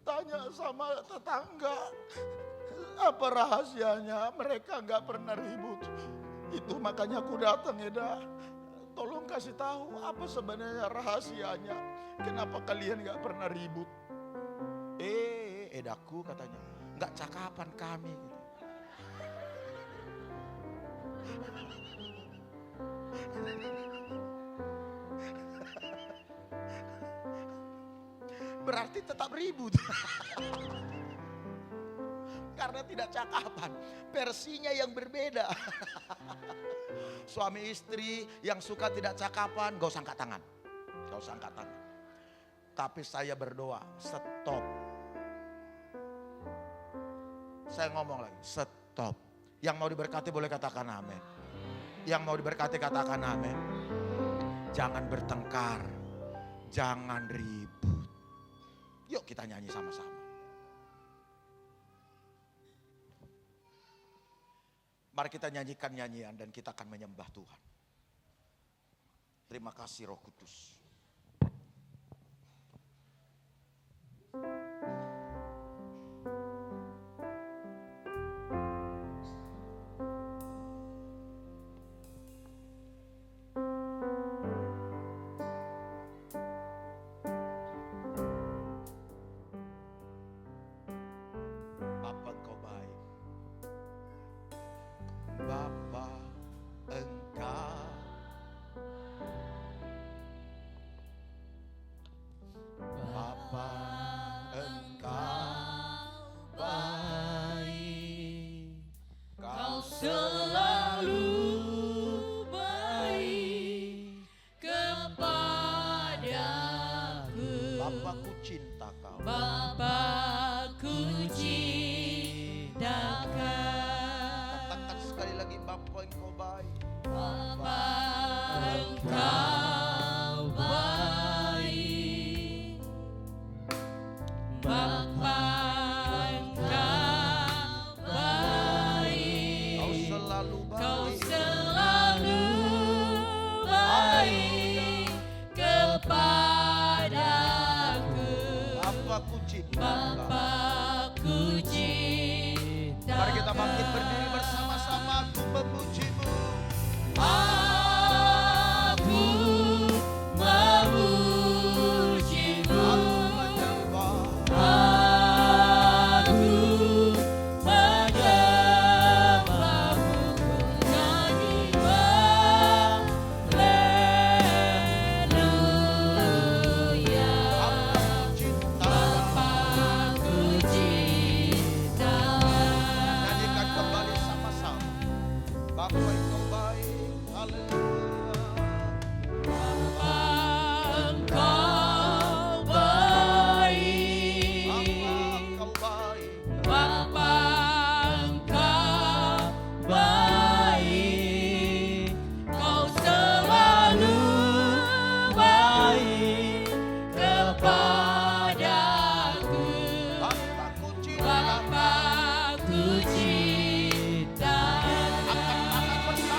tanya sama tetangga apa rahasianya, mereka nggak pernah ribut. Itu makanya aku datang Eda, tolong kasih tahu apa sebenarnya rahasianya, kenapa kalian nggak pernah ribut." Edaku," katanya, "nggak cakapan kami." Berarti tetap ribut. Karena tidak cakapan, versinya yang berbeda. Suami istri yang suka tidak cakapan, gak usah angkat tangan. Gak usah angkat tangan. Tapi saya berdoa, stop. Saya ngomong lagi, stop. Yang mau diberkati boleh katakan amin. Yang mau diberkati katakan amin. Jangan bertengkar, jangan ribut. Yuk kita nyanyi sama-sama. Mari kita nyanyikan nyanyian dan kita akan menyembah Tuhan. Terima kasih Roh Kudus. Mari kita bangkit berdiri bersama-sama, aku memuji-Mu. Aku memuji-Mu. Aku menyembah-Mu. Nyanyi haleluya. Bapakku cinta. Nyanyikan kembali sama-sama. Bapa Engkau baik, haleluya. Bapa Engkau baik. Bapa Engkau baik. Kau selalu baik kepadaku. Bapakku cinta. Angkat tangan bersama.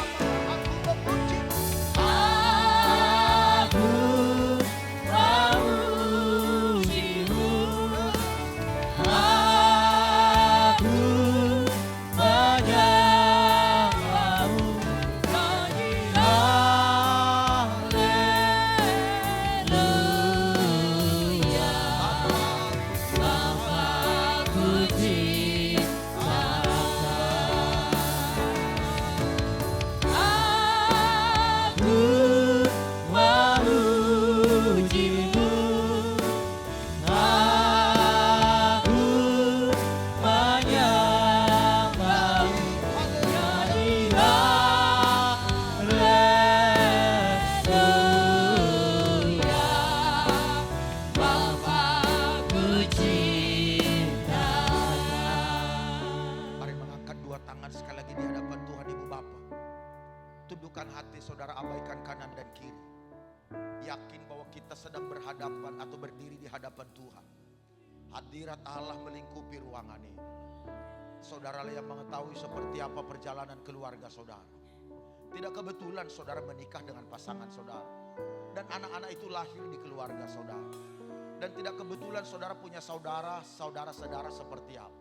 Siapkan hati saudara, abaikan kanan dan kiri. Yakin bahwa kita sedang berhadapan atau berdiri di hadapan Tuhan. Hadirat Allah melingkupi ruangan ini. Saudara yang mengetahui seperti apa perjalanan keluarga saudara. Tidak kebetulan saudara menikah dengan pasangan saudara. Dan anak-anak itu lahir di keluarga saudara. Dan tidak kebetulan saudara punya saudara-saudara seperti apa.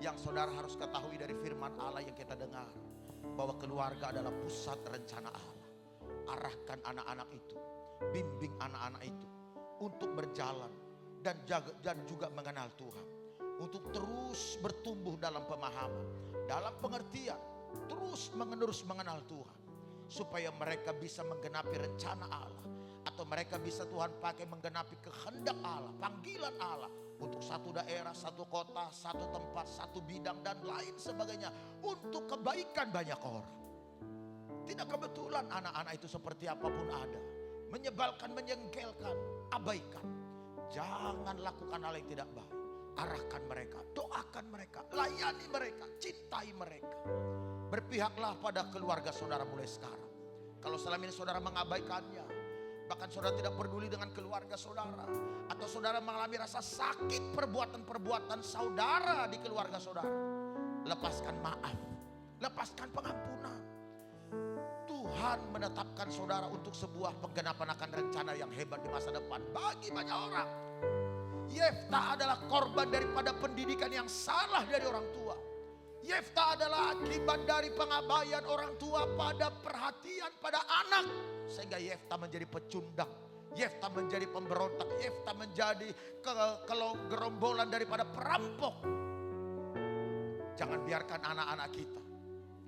Yang saudara harus ketahui dari firman Allah yang kita dengar. Bahwa keluarga adalah pusat rencana Allah. Arahkan anak-anak itu. Bimbing anak-anak itu. Untuk berjalan. Dan juga mengenal Tuhan. Untuk terus bertumbuh dalam pemahaman. Dalam pengertian. Terus mengenal Tuhan. Supaya mereka bisa menggenapi rencana Allah. Atau mereka bisa Tuhan pakai menggenapi kehendak Allah. Panggilan Allah. Untuk satu daerah, satu kota, satu tempat, satu bidang dan lain sebagainya. Untuk kebaikan banyak orang. Tidak kebetulan anak-anak itu seperti apapun ada. Menyebalkan, menjengkelkan, abaikan. Jangan lakukan hal yang tidak baik. Arahkan mereka, doakan mereka, layani mereka, cintai mereka. Berpihaklah pada keluarga saudara mulai sekarang. Kalau selama ini saudara mengabaikannya, bahkan saudara tidak peduli dengan keluarga saudara, atau saudara mengalami rasa sakit perbuatan-perbuatan saudara di keluarga saudara, lepaskan maaf, lepaskan pengampunan. Tuhan menetapkan saudara untuk sebuah penggenapan akan rencana yang hebat di masa depan bagi banyak orang. Yefta adalah korban daripada pendidikan yang salah dari orang tua. Yefta adalah akibat dari pengabaian orang tua pada perhatian pada anak. Sehingga Yefta menjadi pecundang. Yefta menjadi pemberontak. Yefta menjadi gerombolan daripada perampok. Jangan biarkan anak-anak kita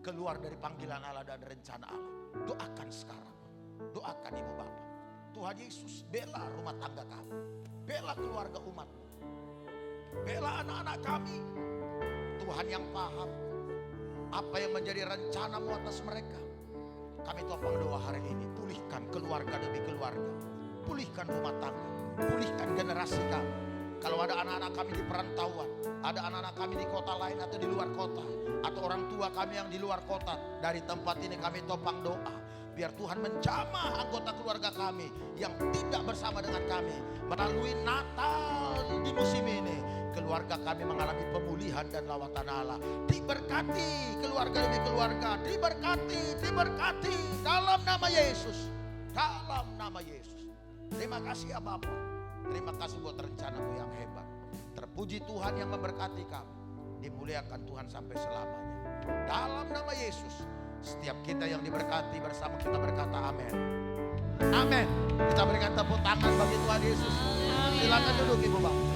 keluar dari panggilan Allah dan rencana Allah. Doakan sekarang. Doakan ibu bapak. Tuhan Yesus bela rumah tangga kami. Bela keluarga umatmu. Bela anak-anak kami. Tuhan yang paham apa yang menjadi rencanamu atas mereka. Kami topang doa hari ini. Pulihkan keluarga demi keluarga. Pulihkan rumah tangga. Pulihkan generasi kami. Kalau ada anak-anak kami di perantauan, ada anak-anak kami di kota lain atau di luar kota, atau orang tua kami yang di luar kota, dari tempat ini kami topang doa. Biar Tuhan menjamah anggota keluarga kami yang tidak bersama dengan kami. Melalui Natal di musim ini, keluarga kami mengalami pemulihan dan lawatan Allah. Diberkati keluarga demi keluarga. Diberkati dalam nama Yesus. Dalam nama Yesus. Terima kasih ya Bapa. Terima kasih buat rencanamu yang hebat. Terpuji Tuhan yang memberkati kami. Dimuliakan Tuhan sampai selamanya. Dalam nama Yesus. Setiap kita yang diberkati bersama kita berkata amin. Amin. Kita berikan tepuk tangan bagi Tuhan Yesus. Silakan duduk Ibu Bapak.